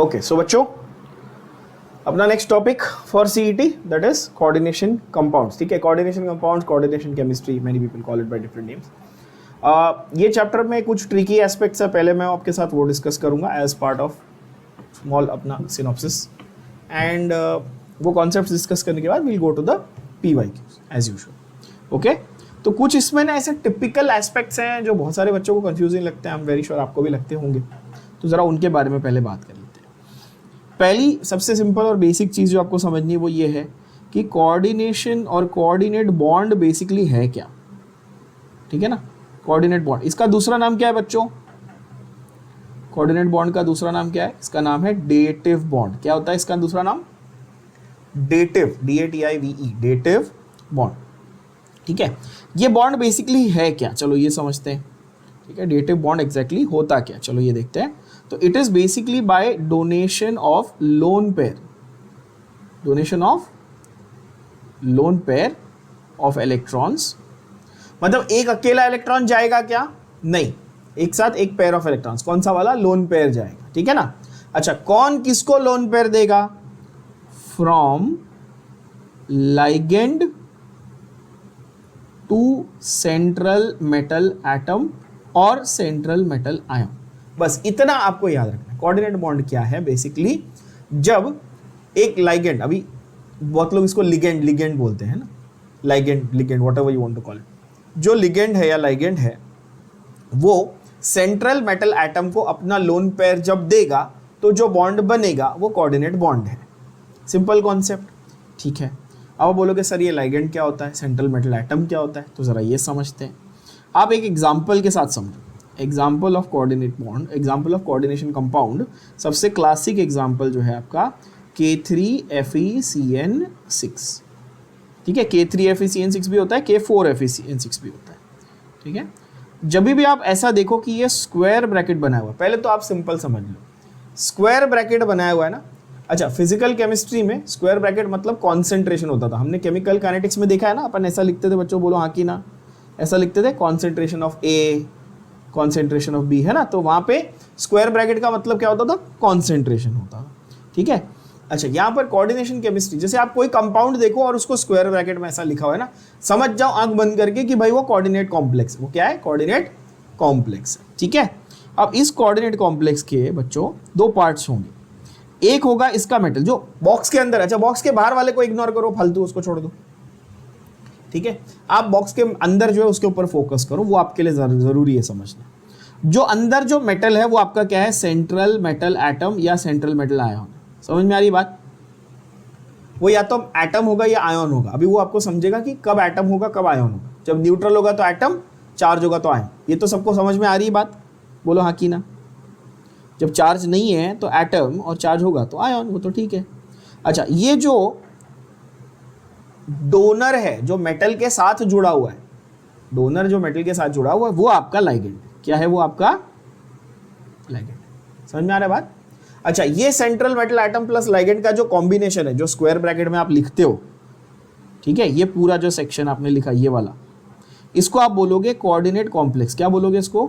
Okay, सो बच्चों अपना next topic for CET that is coordination compounds. ठीक है, coordination compounds, coordination chemistry, many people call it by different names. ये chapter में कुछ ट्रिकी एस्पेक्ट्स है, पहले मैं आपके साथ वो डिस्कस करूंगा एज पार्ट ऑफ स्मॉल अपना सिनॉप्सिस एंड वो कॉन्सेप्ट्स डिस्कस करने के बाद we'll go to the PYQs as usual. Okay, तो कुछ इसमें ना ऐसे टिपिकल एस्पेक्ट्स हैं जो बहुत सारे बच्चों को कंफ्यूजिंग लगते हैं. आई एम वेरी श्योर आपको भी लगते होंगे, तो ज़रा उनके बारे में पहले बात कर लेते हैं. पहली सबसे सिंपल और बेसिक चीज़ जो आपको समझनी है वो ये है कि कोऑर्डिनेशन और कोऑर्डिनेट बॉन्ड बेसिकली है क्या. ठीक है ना, कोऑर्डिनेट बॉन्ड, इसका दूसरा नाम क्या है बच्चों? कोऑर्डिनेट बॉन्ड का दूसरा नाम क्या है? इसका नाम है डेटिव बॉन्ड. क्या होता है इसका दूसरा नाम? Dative, DATIVE, dative bond. ठीक है, ये बॉन्ड बेसिकली है क्या, चलो ये समझते हैं. ठीक है, डेटिव बॉन्ड एग्जैक्टली होता क्या, चलो ये देखते हैं. तो it is basically bye donation of lone pair, donation of lone pair of electrons. मतलब एक अकेला इलेक्ट्रॉन जाएगा क्या? नहीं, एक साथ एक पेयर ऑफ इलेक्ट्रॉन्स. कौन सा वाला? लोन पेयर जाएगा. ठीक है ना. अच्छा, कौन किसको लोन पेयर देगा? From ligand to central metal atom और सेंट्रल मेटल आयन. बस इतना आपको याद रखना है. कोऑर्डिनेट बॉन्ड क्या है? बेसिकली जब एक लाइगेंड, अभी बहुत लोग इसको लिगेंड बोलते हैं ना, ligand whatever you want to call it. जो लिगेंड है या लाइगेंड है वो सेंट्रल मेटल एटम को अपना लोन पेयर जब देगा तो जो बॉन्ड बनेगा वो कोऑर्डिनेट बॉन्ड है. Simple concept. ठीक है, अब बोलोगे सर ये लाइगेंड क्या होता है, सेंट्रल मेटल एटम क्या होता है, तो ज़रा ये समझते हैं. आप एक एग्जाम्पल के साथ समझो. Example of coordinate bond, example of coordination compound. सबसे क्लासिक एग्जाम्पल जो है आपका K3FeCN6. ठीक है, K3FeCN6 भी होता है, K4FeCN6 भी होता है. ठीक है, जब भी आप ऐसा देखो कि ये स्क्वायर ब्रैकेट बनाया हुआ, पहले तो आप सिंपल समझ लो, स्क्वायर ब्रैकेट बनाया हुआ है ना. अच्छा, फिजिकल केमिस्ट्री में स्क्वायर ब्रैकेट मतलब कॉन्सेंट्रेशन होता था. हमने केमिकल काइनेटिक्स में देखा है ना, अपन ऐसा लिखते थे बच्चों, बोलो हाँ कि ना, ऐसा लिखते थे concentration of A, concentration of B, है ना. तो वहाँ पे स्क्वायर ब्रैकेट का मतलब क्या होता था? कॉन्सेंट्रेशन होता था. ठीक है. अच्छा, यहाँ पर कोऑर्डिनेशन केमिस्ट्री, जैसे आप कोई कंपाउंड देखो और उसको स्क्वायर ब्रैकेट में ऐसा लिखा हुआ है ना, समझ जाओ आंख बंद करके कि भाई वो कोऑर्डिनेट कॉम्प्लेक्स. वो क्या है? Coordinate complex. ठीक है. अब इस कोऑर्डिनेट कॉम्प्लेक्स के बच्चों दो पार्ट्स होंगे. एक होगा इसका मेटल जो बॉक्स के अंदर. अच्छा, बॉक्स के बाहर वाले को इग्नोर करो, फालतू उसको छोड़ दो. ठीक है, आप बॉक्स के अंदर जो है उसके ऊपर फोकस करो, वो आपके लिए जरूरी है समझना. जो अंदर जो मेटल है वो आपका क्या है? सेंट्रल मेटल एटम या सेंट्रल मेटल आयन. समझ में आ रही बात? वो या तो एटम होगा या आयन होगा. अभी वो आपको समझेगा कि कब एटम होगा कब आयन होगा. जब न्यूट्रल होगा तो एटम, चार्ज होगा तो आयन. ये तो सबको समझ में आ रही बात, बोलो हाँ कि ना. जब चार्ज नहीं है तो एटम और चार्ज होगा तो आयन, वो तो ठीक है. अच्छा, ये जो डोनर है जो मेटल के साथ जुड़ा हुआ है, डोनर जो मेटल के साथ जुड़ा हुआ है वो आपका लाइगेंड. क्या है? वो आपका लाइगेंड. समझ में आ रहा है बात? अच्छा, ये central metal atom plus ligand का जो कॉम्बिनेशन है, जो स्क्वायर ब्रैकेट में आप लिखते हो, ठीक है, ये पूरा जो सेक्शन आपने लिखा ये वाला, इसको आप बोलोगे कोऑर्डिनेट कॉम्प्लेक्स. क्या बोलोगे इसको?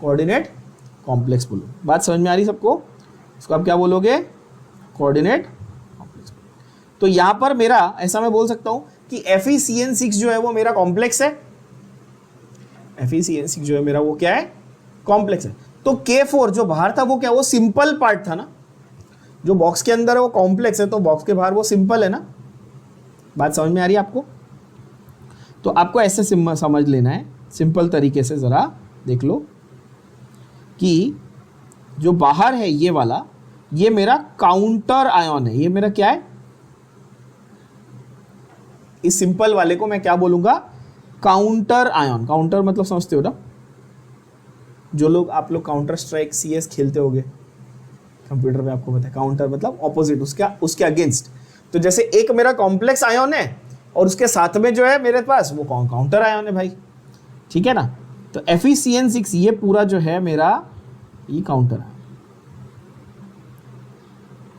कोऑर्डिनेट कॉम्प्लेक्स बोलो. बात समझ में आ रही सबको? इसको आप क्या बोलोगे? Coordinate complex. तो यहां पर मेरा ऐसा मैं बोल सकता हूं कि FeCN6 जो है वो मेरा कॉम्प्लेक्स है. FeCN6 जो है मेरा वो क्या है? कॉम्प्लेक्स है. तो K4 जो बाहर था वो क्या? वो सिंपल पार्ट था ना. जो बॉक्स के अंदर है वो कॉम्प्लेक्स है, तो बॉक्स के बाहर वो सिंपल है ना. बात समझ में आ रही है आपको? तो आपको ऐसे समझ लेना है, सिंपल तरीके से जरा देख लो कि जो बाहर है ये वाला, ये मेरा काउंटर आयन है. ये मेरा क्या है? इस सिंपल वाले को मैं क्या बोलूंगा? Counter ion. काउंटर मतलब समझते हो ना, जो लोग आप लोग काउंटर स्ट्राइक CS खेलते होगे कंप्यूटर में, आपको पता है काउंटर मतलब ऑपोजिट, उसके अगेंस्ट. तो जैसे एक मेरा कॉम्प्लेक्स आयन है और उसके साथ में जो है मेरे पास वो काउंटर आयन है भाई. ठीक है ना. तो FeCN6 ये पूरा जो है मेरा ये काउंटर है.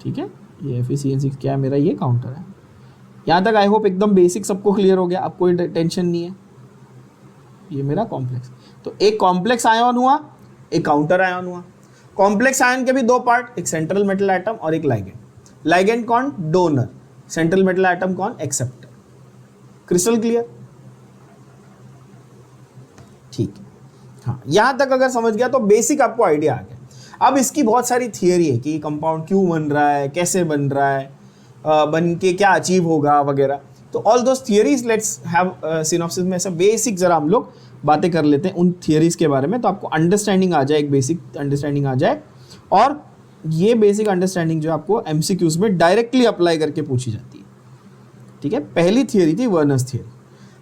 ठीक है, ये FeCN6 क्या है? मेरा ये काउंटर है. यहाँ तक आई होप एकदम बेसिक सबको क्लियर हो गया, अब कोई टेंशन नहीं है. ये मेरा कॉम्प्लेक्स. तो एक कॉम्प्लेक्स आयन हुआ, एक काउंटर आयन हुआ. कॉम्प्लेक्स आयन के भी दो पार्ट, एक सेंट्रल मेटल एटम और एक लाइगेंड। लाइगेंड कौन? डोनर। सेंट्रल मेटल एटम कौन? एक्सेप्टर। Crystal clear? ठीक है, हाँ यहां तक अगर समझ गया तो बेसिक आपको आइडिया आ गया। अब इसकी बहुत सारी थियरी है कि कंपाउंड क्यों बन रहा है, कैसे बन रहा है, बन के क्या अचीव होगा वगैरह। तो all those theories let's have synopsis में ऐसा बेसिक जरा हम लोग बातें कर लेते हैं उन थियरीज के बारे में, तो आपको अंडरस्टैंडिंग आ जाए, एक बेसिक अंडरस्टैंडिंग आ जाए। और ये बेसिक अंडरस्टैंडिंग जो आपको एमसीक्यूज में डायरेक्टली अप्लाई करके पूछी जाती है। ठीक है, पहली थियरी थी वर्नर्स थियरी।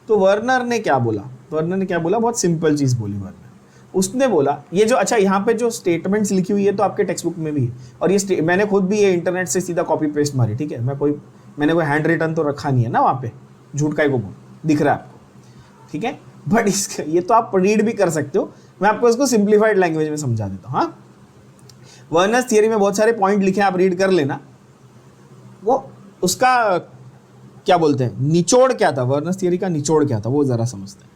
तो वर्नर ने क्या बोला? वर्नर ने क्या बोला? बहुत सिंपल चीज बोली वर्नर। उसने बोला ये जो, अच्छा यहाँ पे जो स्टेटमेंट्स लिखी हुई है तो आपके टेक्स्ट बुक में भी है, और ये मैंने खुद भी ये इंटरनेट से सीधा कॉपी पेस्ट मारी। ठीक है, मैंने कोई हैंड रिटन तो रखा नहीं है ना वहाँ पे, झूठ का को बोल दिख रहा है आपको। ठीक है, बट इसका ये तो आप रीड भी कर सकते हो, मैं आपको इसको सिंप्लीफाइड लैंग्वेज में समझा देता हूँ। हाँ, वर्नर्स थियरी में बहुत सारे पॉइंट लिखे हैं, आप रीड कर लेना। वो उसका क्या बोलते हैं, निचोड़ क्या था, वर्नर्स थियरी का निचोड़ क्या था वो जरा समझते हैं।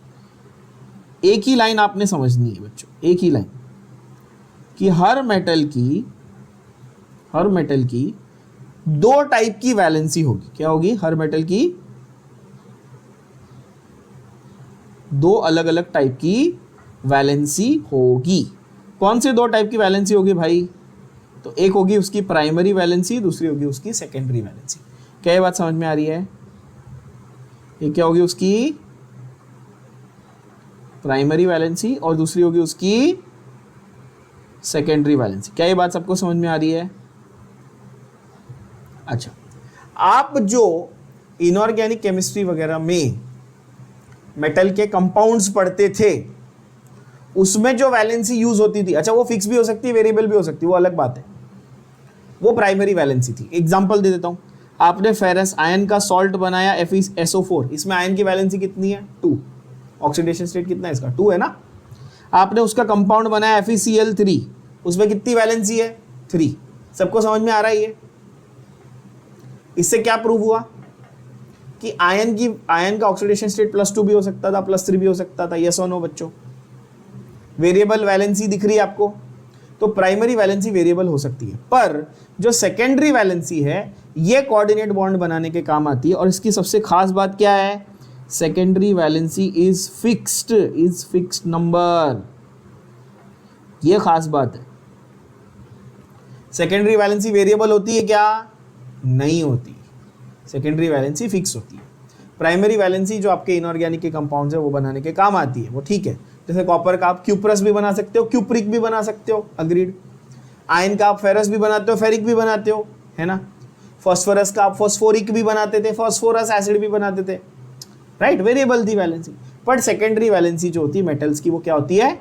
एक ही लाइन आपने समझनी है बच्चों, एक ही लाइन, कि हर मेटल की दो टाइप की वैलेंसी होगी। क्या होगी? हर मेटल की दो अलग अलग टाइप की वैलेंसी होगी। कौन से दो टाइप की वैलेंसी होगी भाई? तो एक होगी उसकी प्राइमरी वैलेंसी, दूसरी होगी उसकी सेकेंडरी वैलेंसी। क्या ये बात समझ में आ रही है? ये क्या होगी? उसकी प्राइमरी वैलेंसी और दूसरी होगी उसकी सेकेंडरी वैलेंसी। क्या ये बात सबको समझ में आ रही है? अच्छा, आप जो इनऑर्गेनिक केमिस्ट्री वगैरह में मेटल के कंपाउंड्स पढ़ते थे उसमें जो वैलेंसी यूज होती थी, अच्छा वो फिक्स भी हो सकती है, वेरिएबल भी हो सकती है, वो अलग बात है, वो प्राइमरी वैलेंसी थी। एग्जांपल दे देता हूं, आपने फेरस आयन का सॉल्ट बनाया FeSO4, इसमें आयन की वैलेंसी कितनी है? 2। ऑक्सीडेशन स्टेट कितना है इसका? 2 है ना। आपने उसका कंपाउंड बनाया FeCl3, उसमें कितनी वैलेंसी है? 3। सबको समझ में आ रहा है ये? इससे क्या प्रूव हुआ कि आयन का ऑक्सीडेशन स्टेट +2 भी हो सकता था, +3 भी हो सकता था। यस और नो बच्चों? वेरिएबल वैलेंसी दिख रही है आपको? तो प्राइमरी वैलेंसी वेरिएबल हो सकती है, पर जो सेकेंडरी वैलेंसी है ये कोऑर्डिनेट बॉन्ड बनाने के काम आती है। और इसकी सबसे खास बात क्या है? Secondary valency is fixed number. ये खास बात है। सेकेंडरी वैलेंसी वेरिएबल होती है क्या? नहीं होती। सेकेंडरी वैलेंसी फिक्स होती है। प्राइमरी वैलेंसी जो आपके इनऑर्गेनिक के कंपाउंड्स है वो बनाने के काम आती है, वो ठीक है। जैसे कॉपर का आप क्यूप्रस भी बना सकते हो, क्यूप्रिक भी बना सकते हो, अग्रीड। आयन का आप फेरस भी बनाते हो, फेरिक भी बनाते हो, है ना। फॉस्फोरस का आप फॉस्फोरिक भी बनाते थे, फॉस्फोरस एसिड भी बनाते थे, राइट। वेरिएबल थी वैलेंसी। बट सेकेंडरी वैलेंसी जो होती है मेटल्स की वो क्या होती है?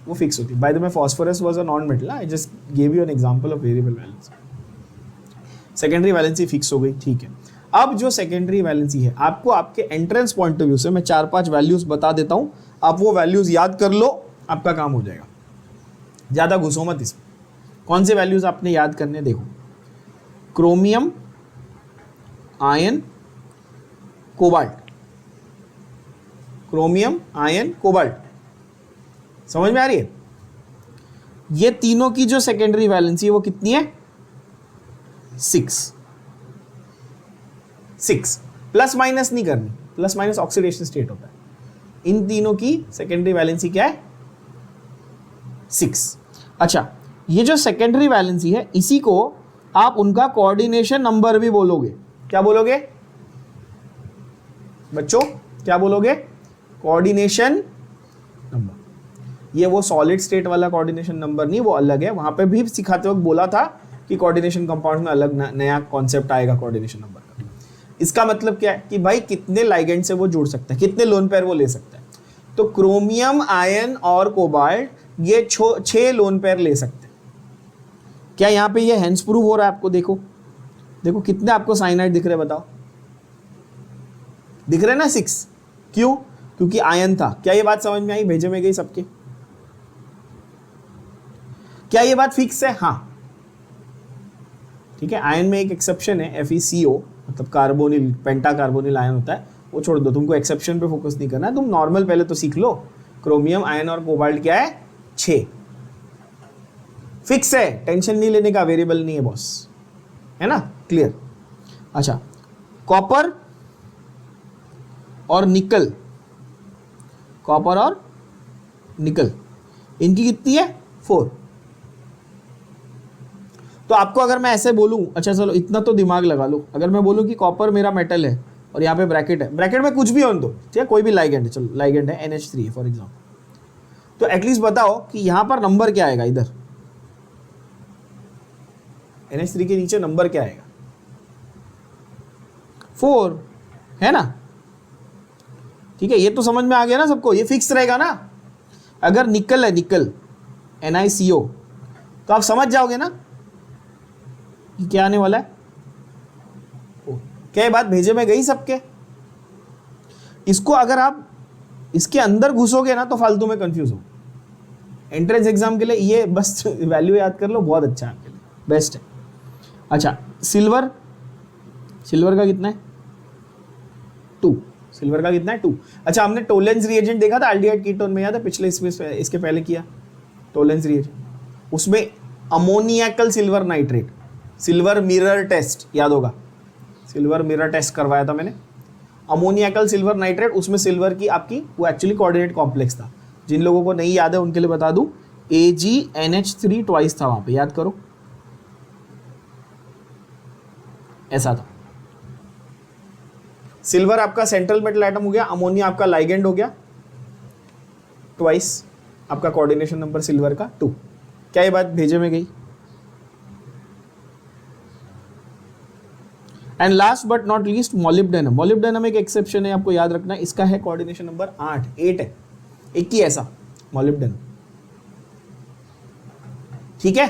वो फिक्स होती है। By the way phosphorus was a non metal, I just give you an example of variable valency. Secondary valency fix हो गई, ठीक है। अब जो सेकेंडरी वैलेंसी है आपको आपके एंट्रेंस पॉइंट ऑफ व्यू से मैं 4-5 वैल्यूज बता देता हूं, आप वो वैल्यूज याद कर लो, आपका काम हो जाएगा। ज्यादा घुसो मत इसमें। कौन से वैल्यूज आपने याद करने? देखो, chromium, ion, cobalt. Chromium, ion, cobalt, समझ में आ रही है? ये तीनों की जो सेकेंडरी वैलेंसी है वो कितनी है? 6। प्लस माइनस नहीं करनी, प्लस माइनस ऑक्सीडेशन स्टेट होता है। इन तीनों की सेकेंडरी वैलेंसी क्या है? 6। अच्छा, ये जो सेकेंडरी वैलेंसी है इसी को आप उनका कोऑर्डिनेशन नंबर भी बोलोगे। क्या बोलोगे बच्चों? क्या बोलोगे? Coordination number. ये वो सॉलिड स्टेट वाला कोऑर्डिनेशन नंबर नहीं, वो अलग है। वहां पे भी सिखाते वक्त बोला था कि कोऑर्डिनेशन कंपाउंड में अलग नया कॉन्सेप्ट आएगा कोऑर्डिनेशन नंबर का। इसका मतलब क्या है कि भाई कितने लाइगेंड से वो जुड़ सकता है, कितने लोन पेयर वो ले सकता है। तो क्रोमियम, आयन और कोबाल्ट ये 6 लोन पेयर ले सकते हैं। क्या यहाँ पे ये हेंस प्रूव हो रहा है आपको? देखो देखो कितने आपको साइनाइड दिख रहे हैं, बताओ। दिख रहे ना 6? क्यों? क्योंकि आयन था। क्या ये बात समझ में आई? भेजे में गई सबके? क्या ये बात फिक्स है? हाँ, ठीक है। आयन में एक एक्सेप्शन है, FeCO, मतलब कार्बोनिल, पेंटा कार्बोनिल आयन होता है, वो छोड़ दो। तुमको एक्सेप्शन पे फोकस नहीं करना है, तुम नॉर्मल पहले तो सीख लो। क्रोमियम, आयन और कोबाल्ट क्या है? 6। फिक्स है, टेंशन नहीं लेने का, वेरिएबल नहीं है बॉस, है ना, क्लियर। अच्छा, कॉपर और निकल, कॉपर और निकल, इनकी कितनी है 4। तो आपको अगर मैं ऐसे बोलूं, अच्छा चलो इतना तो दिमाग लगा लो, अगर मैं बोलूं कि कॉपर मेरा मेटल है और यहाँ पे ब्रैकेट है, ब्रैकेट में कुछ भी हो दो, ठीक है, कोई भी लाइगेंड है, चलो लाइगेंड है NH3 है फॉर एग्जाम्पल, तो एटलीस्ट बताओ कि यहाँ पर नंबर क्या आएगा, इधर NH3 के नीचे नंबर क्या आएगा, 4, है ना, ठीक है, ये तो समझ में आ गया ना सबको, ये फिक्स रहेगा ना। अगर निकल है, निकल NiCO, तो आप समझ जाओगे ना कि क्या आने वाला है। क्या ये बात भेजे में गई सबके? इसको अगर आप इसके अंदर घुसोगे ना तो फालतू में कंफ्यूज हो। एंट्रेंस एग्जाम के लिए ये बस वैल्यू याद कर लो, बहुत अच्छा है आपके लिए, बेस्ट है। अच्छा, सिल्वर, सिल्वर का कितना है 2, सिल्वर का कितना है 2। अच्छा, हमने टोलेंस रिएजेंट देखा था एल्डिहाइड कीटोन में, याद है पिछले इसमें इसके पहले किया टोलेंस रिएजेंट, उसमें ammoniacal silver nitrate, silver mirror test याद होगा, सिल्वर मिरर टेस्ट करवाया था मैंने, अमोनियाकल सिल्वर नाइट्रेट, उसमें सिल्वर की आपकी वो एक्चुअली कोऑर्डिनेट कॉम्प्लेक्स था। जिन लोगों को नहीं याद है उनके लिए बता दूं, AgNH3 ट्वाइस था वहां पे, याद करो, ऐसा था। सिल्वर आपका सेंट्रल मेटल एटम हो गया, अमोनिया आपका लाइगेंड हो गया, ट्वाइस आपका कोऑर्डिनेशन नंबर सिल्वर का 2। क्या ये बात भेजे में गई? And last but not least molybdenum, molybdenum एक एक्सेप्शन है, आपको याद रखना है, इसका है कोऑर्डिनेशन नंबर 8 है, एक ही ऐसा मॉलिब्डेनम, ठीक है।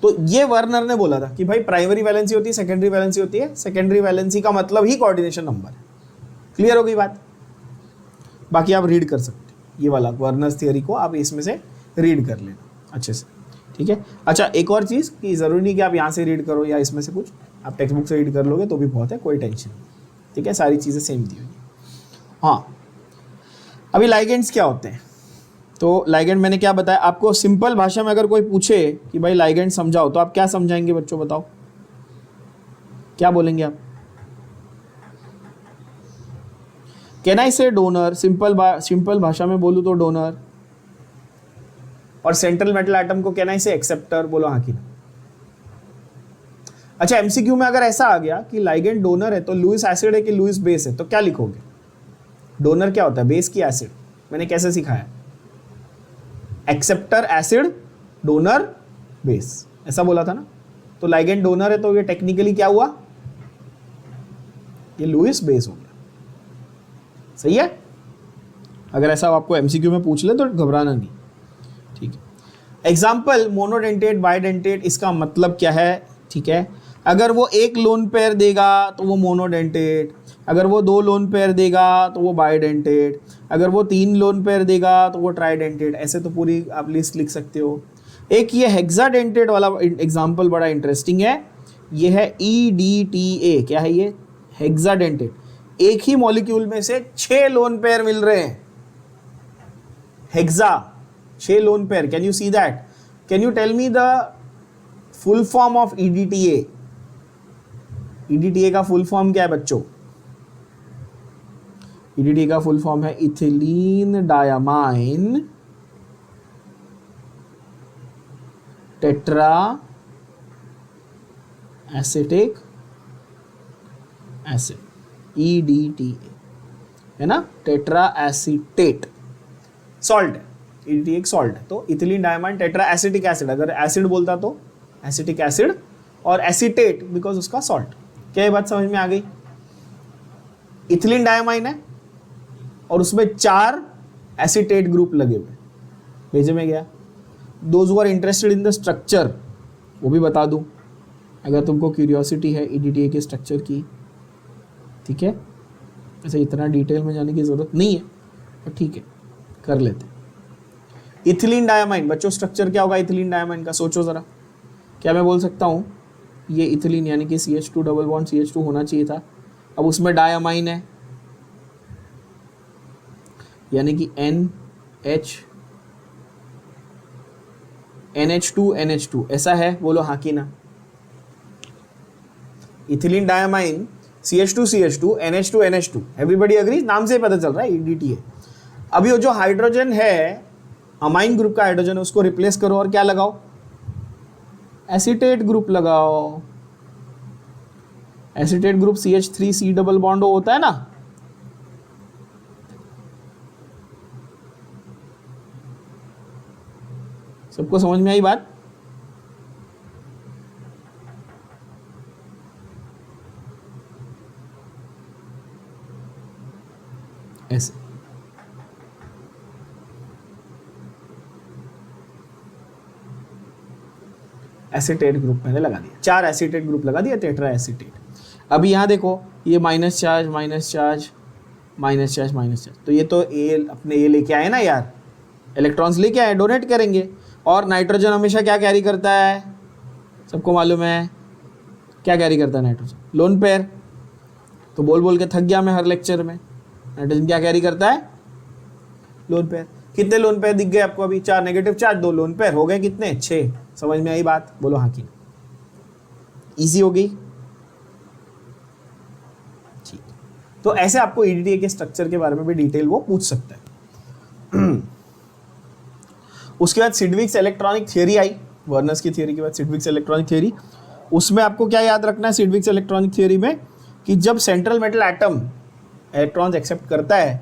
तो ये वर्नर ने बोला था कि भाई प्राइमरी वैलेंसी होती है, सेकेंडरी वैलेंसी होती है, सेकेंडरी वैलेंसी का मतलब ही कोऑर्डिनेशन नंबर है। क्लियर हो गई बात? बाकी आप रीड कर सकते हो ये वाला वर्नर्स थियरी को, आप इसमें से रीड कर लेना अच्छे से, ठीक है। अच्छा, एक और चीज़ कि ज़रूरी नहीं कि आप यहाँ से रीड करो या इसमें से कुछ, आप टेक्स्ट बुक से रीड कर लोगे तो भी बहुत है, कोई टेंशन नहीं, ठीक है, सारी चीज़ें सेम दी हुई। हाँ, अभी लाइगेंड्स क्या होते हैं? तो लाइगेंड मैंने क्या बताया आपको, सिंपल भाषा में अगर कोई पूछे कि भाई लाइगेंड समझाओ, तो आप क्या समझाएंगे बच्चों, बताओ क्या बोलेंगे आप? कैन आई से डोनर, सिंपल भाषा में बोलूँ तो डोनर, और सेंट्रल मेटल एटम को कैन आई से एक्सेप्टर, बोलो हाँ कि ना। अच्छा, एमसीक्यू में अगर ऐसा आ गया कि लाइगेंड डोनर है तो लुईस एसिड है कि लुईस बेस है, तो क्या लिखोगे? डोनर क्या होता है, बेस की एसिड, मैंने कैसे सिखाया, एक्सेप्टर एसिड, डोनर बेस, ऐसा बोला था ना। तो लाइगेंड डोनर है तो ये टेक्निकली क्या हुआ, ये लुईस बेस हो गया, सही है। अगर ऐसा आपको एमसीक्यू में पूछ ले तो घबराना नहीं, ठीक है। एग्जाम्पल, मोनोडेंटेट, बाइडेंटेट, इसका मतलब क्या है, ठीक है। अगर वो एक लोन पेयर देगा तो वो मोनोडेंटेट, अगर वो 2 लोन पेयर देगा तो वो बाइडेंटेट, अगर वो 3 लोन पेयर देगा तो वो ट्राइडेंटेट, ऐसे तो पूरी आप लिस्ट लिख सकते हो। एक ये हेक्साडेंटेट वाला एग्जाम्पल बड़ा इंटरेस्टिंग है, ये है EDTA, क्या है ये, हेक्साडेंटेट, एक ही मॉलिक्यूल में से 6 लोन पेयर मिल रहे हैं, hexa 6 lone pair, can you see that? Can you tell me the full form of EDTA? EDTA का फुल फॉर्म क्या है बच्चों? EDTA का फुल फॉर्म है ethylene diamine tetra acetic acid, EDTA, है ना, टेट्रा एसिटेट, सॉल्ट है, EDTA एक सॉल्ट है। तो ethylene diamine tetra acetic acid, अगर एसिड बोलता तो एसिटिक एसिड, और एसिटेट बिकॉज उसका सॉल्ट। क्या ये बात समझ में आ गई? इथिलीन डायमाइन है और उसमें 4 एसिटेट ग्रुप लगे हुए, भेजे में गया। Those who are interested in the structure, वो भी बता दूं अगर तुमको क्यूरियोसिटी है EDTA के स्ट्रक्चर की, ठीक है। ऐसे इतना डिटेल में जाने की जरूरत नहीं है, तो ठीक है कर लेते। इथिलीन डायमाइन, बच्चों स्ट्रक्चर क्या होगा इथिलीन डायमाइन का, सोचो जरा। क्या मैं बोल सकता हूँ ये इथिलीन यानी कि CH2 डबल बॉन्ड CH2 होना चाहिए था, अब उसमें डायमाइन है यानी कि NH NH2 ऐसा है, बोलो हाँ कि ना। Ethylene diamine CH2 NH2 everybody agree, नाम से पता चल रहा है EDT है। अभी वो जो हाइड्रोजन है अमाइन ग्रुप का हाइड्रोजन है उसको रिप्लेस करो और क्या लगाओ, एसीटेट ग्रुप लगाओ। Acetate group CH3C double bond होता है ना, सबको समझ में आई बात? ऐसे एसीटेट ग्रुप मैंने लगा दिया, 4 एसीटेट ग्रुप लगा दिया, टेट्रा एसीटेट। अभी यहाँ देखो ये minus charge minus charge minus charge minus charge, तो ये तो ए अपने ये लेके आए ना यार, इलेक्ट्रॉन्स लेके आए, डोनेट करेंगे। और नाइट्रोजन हमेशा क्या कैरी करता है, सबको मालूम है क्या कैरी करता है नाइट्रोजन, लोन पेयर। तो बोल बोल के थक गया मैं हर लेक्चर में, नाइट्रोजन क्या कैरी करता है, लोन पेयर। कितने लोन पेयर दिख गए आपको अभी, 4 नेगेटिव चार्ज 2 लोन पेयर, हो गए कितने, 6। समझ में आई बात, बोलो हाँ कि। इजी हो गई, ठीक। तो ऐसे आपको EDTA के स्ट्रक्चर के बारे में भी डिटेल वो पूछ सकता है। उसके बाद सिडविक्स इलेक्ट्रॉनिक थियरी आई, वर्नर्स की थियरी के बाद सिडविक्स इलेक्ट्रॉनिक थियरी। उसमें आपको क्या याद रखना है सिडविक्स इलेक्ट्रॉनिक थियरी में, कि जब central metal atom electrons accept करता है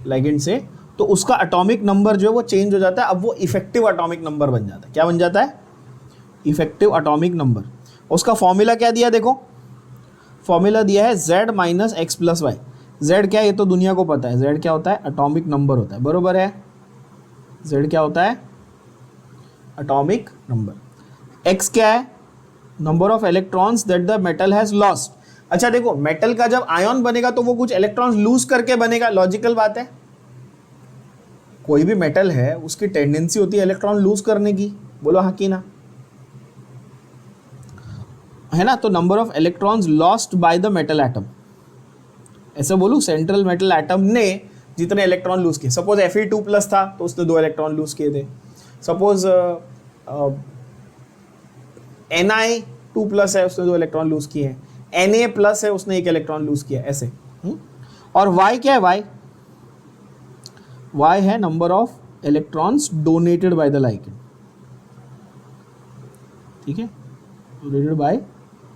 लिगेंड से, तो उसका एटॉमिक नंबर जो है वो चेंज हो जाता है, अब वो इफेक्टिव एटॉमिक नंबर बन जाता है। क्या बन जाता है, इफेक्टिव एटॉमिक नंबर। उसका फॉर्मूला क्या दिया, देखो फॉर्मूला दिया है Z minus x plus y. Z क्या है ये तो दुनिया को पता है, Z क्या होता है, एटॉमिक नंबर होता है, बरोबर है। Z क्या होता है, एटॉमिक नंबर। X क्या है, number of electrons that the metal has lost. अच्छा देखो, मेटल का जब आयन बनेगा तो वो कुछ इलेक्ट्रॉन्स लूज करके बनेगा, लॉजिकल बात है। कोई भी मेटल है उसकी टेंडेंसी होती है इलेक्ट्रॉन लूज करने की, बोलो हाँ कि ना, है ना। तो number of electrons lost by the metal atom, ऐसे बोलूं, सेंट्रल मेटल एटम ने जितने इलेक्ट्रॉन लूज किए, सपोज Fe2+ था तो उसने 2 इलेक्ट्रॉन लूज किए थे, सपोज Ni2+ है उसने 2 इलेक्ट्रॉन लूज किए हैं, Na+ है उसने 1 इलेक्ट्रॉन लूज किया, ऐसे। और Y क्या है, Y है number of electrons donated by the ligand, ठीक है, डोनेटेड बाय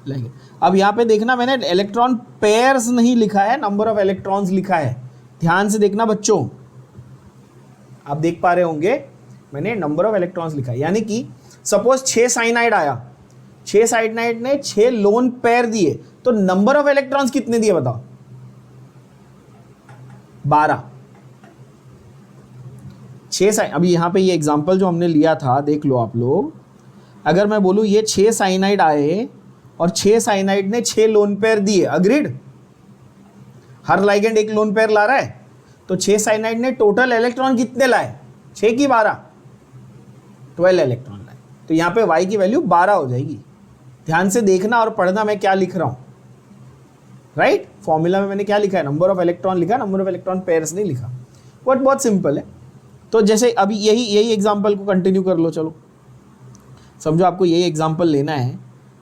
लिगेंड। अब यहाँ पे देखना मैंने इलेक्ट्रॉन पेयर्स नहीं लिखा है, नंबर ऑफ इलेक्ट्रॉन्स लिखा है, ध्यान से देखना बच्चों। आप देख पा रहे होंगे मैंने नंबर ऑफ इलेक्ट्रॉन्स लिखा है, यानी कि सपोज 6 साइनाइड आया, 6 साइनाइड ने 6 लोन पेयर दिए, तो नंबर ऑफ इलेक्ट्रॉन्स कितने दिए बताओ, 12। 6 अभी यहाँ पे ये एग्जांपल जो हमने लिया था देख लो आप लोग, अगर मैं बोलूँ ये 6 साइनाइड आए और 6 साइनाइड ने 6 लोन पेयर दिए, अग्रीड, हर लिगेंड 1 लोन पेयर ला रहा है, तो 6 साइनाइड ने टोटल इलेक्ट्रॉन कितने लाए, 6 की 12, 12 इलेक्ट्रॉन लाए। तो यहाँ पे Y की वैल्यू 12 हो जाएगी। ध्यान से देखना और पढ़ना मैं क्या लिख रहा हूँ, राइट। फॉर्मूला में मैंने क्या लिखा है, नंबर ऑफ इलेक्ट्रॉन लिखा, नंबर ऑफ इलेक्ट्रॉन पेयर्स नहीं लिखा, बट बहुत सिंपल है। तो जैसे अभी यही एग्जाम्पल को कंटिन्यू कर लो, चलो समझो आपको यही एग्जाम्पल लेना है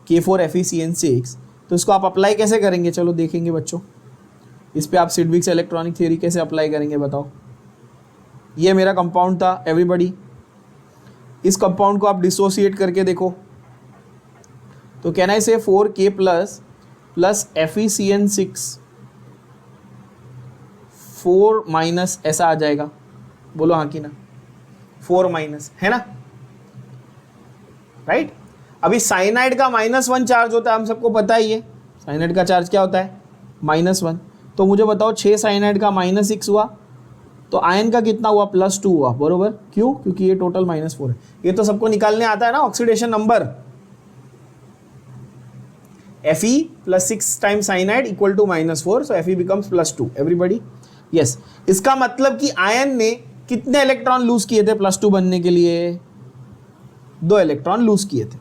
K4FeCN6, तो इसको आप अप्लाई कैसे करेंगे, चलो देखेंगे बच्चों। इस पे आप सिडविक्स इलेक्ट्रॉनिक थियरी कैसे अप्लाई करेंगे बताओ। ये मेरा कंपाउंड था एवरीबॉडी, इस कंपाउंड को आप डिसोसिएट करके देखो, तो कैन आई से 4K प्लस FeCN6 4 माइनस ऐसा आ जाएगा, बोलो हाँ कि ना, 4 माइनस है ना, राइट। अभी साइनाइड का -1 चार्ज होता है, हम सबको पता ही है, साइनाइड का चार्ज क्या होता है, -1। तो मुझे बताओ 6 साइनाइड का -6 हुआ, तो आयन का कितना हुआ, +2 हुआ, बरोबर। क्यों, क्योंकि ये टोटल -4 है। ये तो सबको निकालने आता है ना, oxidation number, Fe + 6 times cyanide equal to -4, so Fe becomes +2, everybody yes. इसका मतलब कि आयन ने कितने इलेक्ट्रॉन लूज किए थे +2 बनने के लिए, 2 इलेक्ट्रॉन लूज किए थे।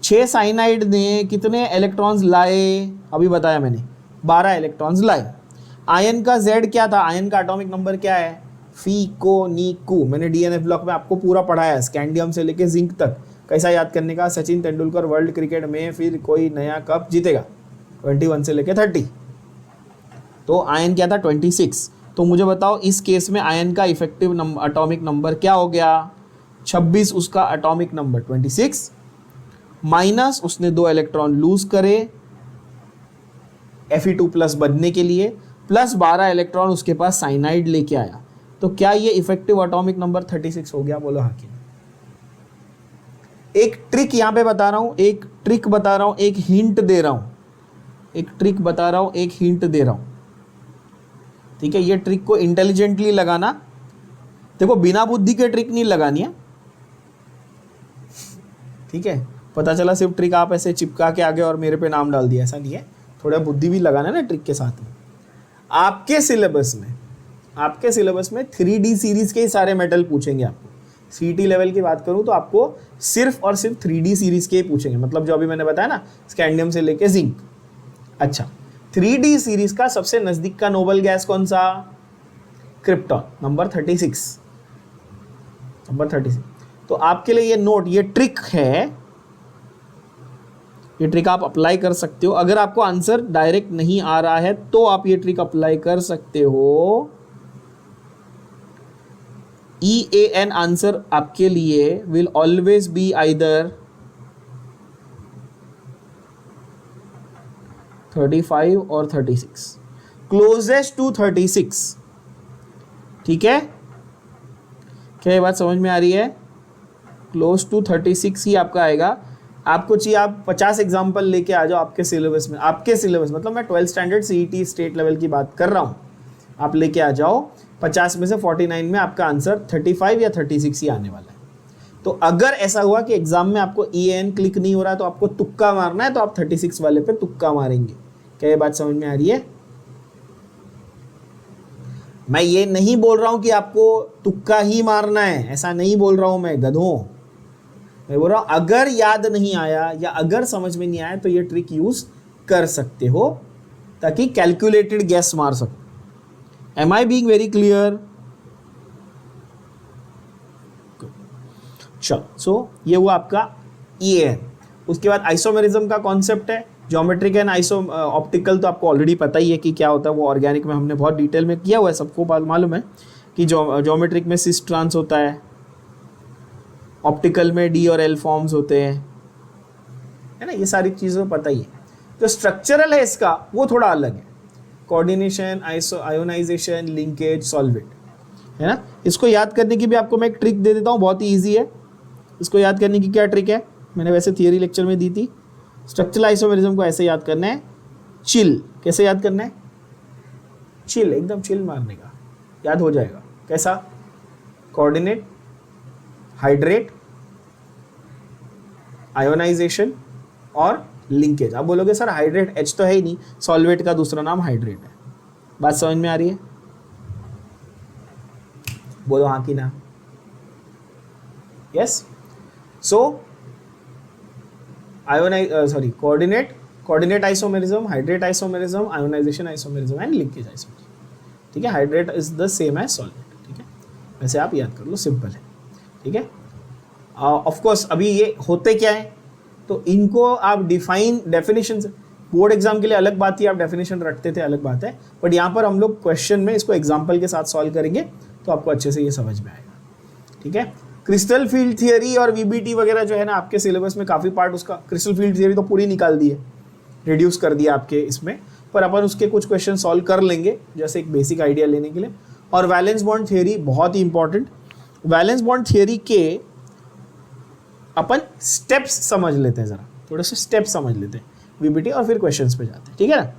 6 साइनाइड ने कितने इलेक्ट्रॉन्स लाए, अभी बताया मैंने, 12 इलेक्ट्रॉन्स लाए। आयन का Z क्या था, आयन का एटॉमिक नंबर क्या है, फीकोनीकू। मैंने डीएनएफ ब्लॉक में आपको पूरा पढ़ाया है, स्कैंडियम से लेके जिंक तक। कैसा याद करने का? सचिन तेंदुलकर वर्ल्ड क्रिकेट में फिर कोई नया कप जीतेगा, 21 से लेके 30। तो आयन क्या था? 26। तो मुझे बताओ इस केस में आयन का इफेक्टिव एटॉमिक नंबर क्या हो गया? 26, उसका एटॉमिक नंबर 26 माइनस उसने 2 इलेक्ट्रॉन लूज करे Fe2+ बनने के लिए, प्लस 12 इलेक्ट्रॉन उसके पास साइनाइड लेके आया। तो क्या ये इफेक्टिव एटॉमिक नंबर 36 हो गया? बोलो हाँ कि नहीं। एक ट्रिक यहां पे बता रहा हूं, एक ट्रिक बता रहा हूं, एक हिंट दे रहा हूं, एक ट्रिक बता रहा हूं, एक हिंट दे रहा हूं। ठीक है, ये ट्रिक को इंटेलिजेंटली लगाना। देखो बिना बुद्धि के ट्रिक नहीं लगानी है। ठीक है, पता चला सिर्फ ट्रिक आप ऐसे चिपका के आगे और मेरे पे नाम डाल दिया, ऐसा नहीं है। थोड़ा बुद्धि भी लगाना है ना ट्रिक के साथ में। आपके सिलेबस में 3D सीरीज के ही सारे मेटल पूछेंगे आपको। सीटी लेवल की बात करूं तो आपको सिर्फ और सिर्फ 3D सीरीज के ही पूछेंगे, मतलब जो अभी मैंने बताया ना, स्कैंडियम से लेके जिंक। अच्छा, 3D सीरीज का सबसे नजदीक का नोबल गैस कौन सा? Krypton, number 36। तो आपके लिए ये नोट, ये ट्रिक है, ये ट्रिक आप अप्लाई कर सकते हो। अगर आपको आंसर डायरेक्ट नहीं आ रहा है तो आप ये ट्रिक अप्लाई कर सकते हो। EAN आंसर आपके लिए विल ऑलवेज बी आइदर 35 और 36, क्लोजेस्ट टू 36। ठीक है, क्या ये बात समझ में आ रही है? क्लोज टू 36 ही आपका आएगा। आपको चाहिए आप 50 एग्जाम्पल लेके आ जाओ आपके सिलेबस में। आपके सिलेबस मतलब मैं 12th standard CET state level की बात कर रहा हूँ। आप लेके आ जाओ, 50 में से 49 में आपका आंसर 35 या 36 ही आने वाला है। तो अगर ऐसा हुआ कि एग्जाम में आपको EAN क्लिक नहीं हो रहा तो आपको तुक्का मारना है, तो आप 36 वाले पे तुक्का मारेंगे। क्या ये बात समझ में आ रही है? मैं ये नहीं बोल रहा हूं कि आपको तुक्का ही मारना है, ऐसा नहीं बोल रहा हूं मैं, गधों। मैं बोल रहा हूं अगर याद नहीं आया या अगर समझ में नहीं आया तो ये ट्रिक यूज कर सकते हो ताकि कैलकुलेटेड गैस मार सको। Am I being very clear? चलो, सो ये हुआ आपका EAN। उसके बाद आइसोमेरिज्म का कॉन्सेप्ट है, ज्योमेट्रिक एंड ऑप्टिकल तो आपको ऑलरेडी पता ही है कि क्या होता है। वो ऑर्गेनिक में हमने बहुत डिटेल में किया हुआ है, सबको बात मालूम है कि ज्योमेट्रिक में सिस ट्रांस होता है, ऑप्टिकल में D और L फॉर्म्स होते हैं, है ना, ये सारी चीज़ें पता ही है। जो स्ट्रक्चरल है इसका वो थोड़ा अलग है, कोऑर्डिनेशन, आयोनाइजेशन, लिंकेज, सॉल्वेट, है ना। इसको याद करने की भी आपको मैं एक ट्रिक दे देता हूँ, बहुत ही ईजी है। इसको याद करने की क्या ट्रिक है, मैंने वैसे थियरी लेक्चर में दी थी। स्ट्रक्चरल आइसोमेरिज्म को ऐसे याद करना है, चिल। कैसे याद करना है? चिल, एकदम चिल मारने का, याद हो जाएगा। कैसा? कोऑर्डिनेट, हाइड्रेट, आयोनाइजेशन और लिंकेज। आप बोलोगे सर हाइड्रेट H तो है ही नहीं, सॉल्वेट का दूसरा नाम हाइड्रेट है। बात समझ में आ रही है? बोलो हाँ कि ना। Yes, so coordinate isomerism, hydrate isomerism, ionization isomerism and linkage isomerism. ठीक है, hydrate is the same as solvate. ठीक है, वैसे आप याद कर लो, सिंपल है। ठीक है, ऑफ कोर्स अभी ये होते क्या है, तो इनको आप डेफिनेशन, बोर्ड एग्जाम के लिए अलग बात थी, आप डेफिनेशन रखते थे, अलग बात है। बट यहाँ पर हम लोग क्वेश्चन में इसको एग्जाम्पल के साथ सॉल्व करेंगे तो आपको अच्छे से ये समझ में आएगा। ठीक है, क्रिस्टल फील्ड थियरी और VBT वगैरह जो है ना, आपके सिलेबस में काफ़ी पार्ट उसका, क्रिस्टल फील्ड थियरी तो पूरी निकाल दी है, रिड्यूस कर दिया आपके इसमें, पर अपन उसके कुछ क्वेश्चन सॉल्व कर लेंगे जैसे एक बेसिक आइडिया लेने के लिए। और वैलेंस बॉन्ड थियरी बहुत ही इंपॉर्टेंट। वैलेंस बॉन्ड थियरी के अपन स्टेप्स समझ लेते हैं, ज़रा थोड़े से स्टेप्स समझ लेते हैं VBT और फिर क्वेश्चंस पे जाते हैं। ठीक है ना,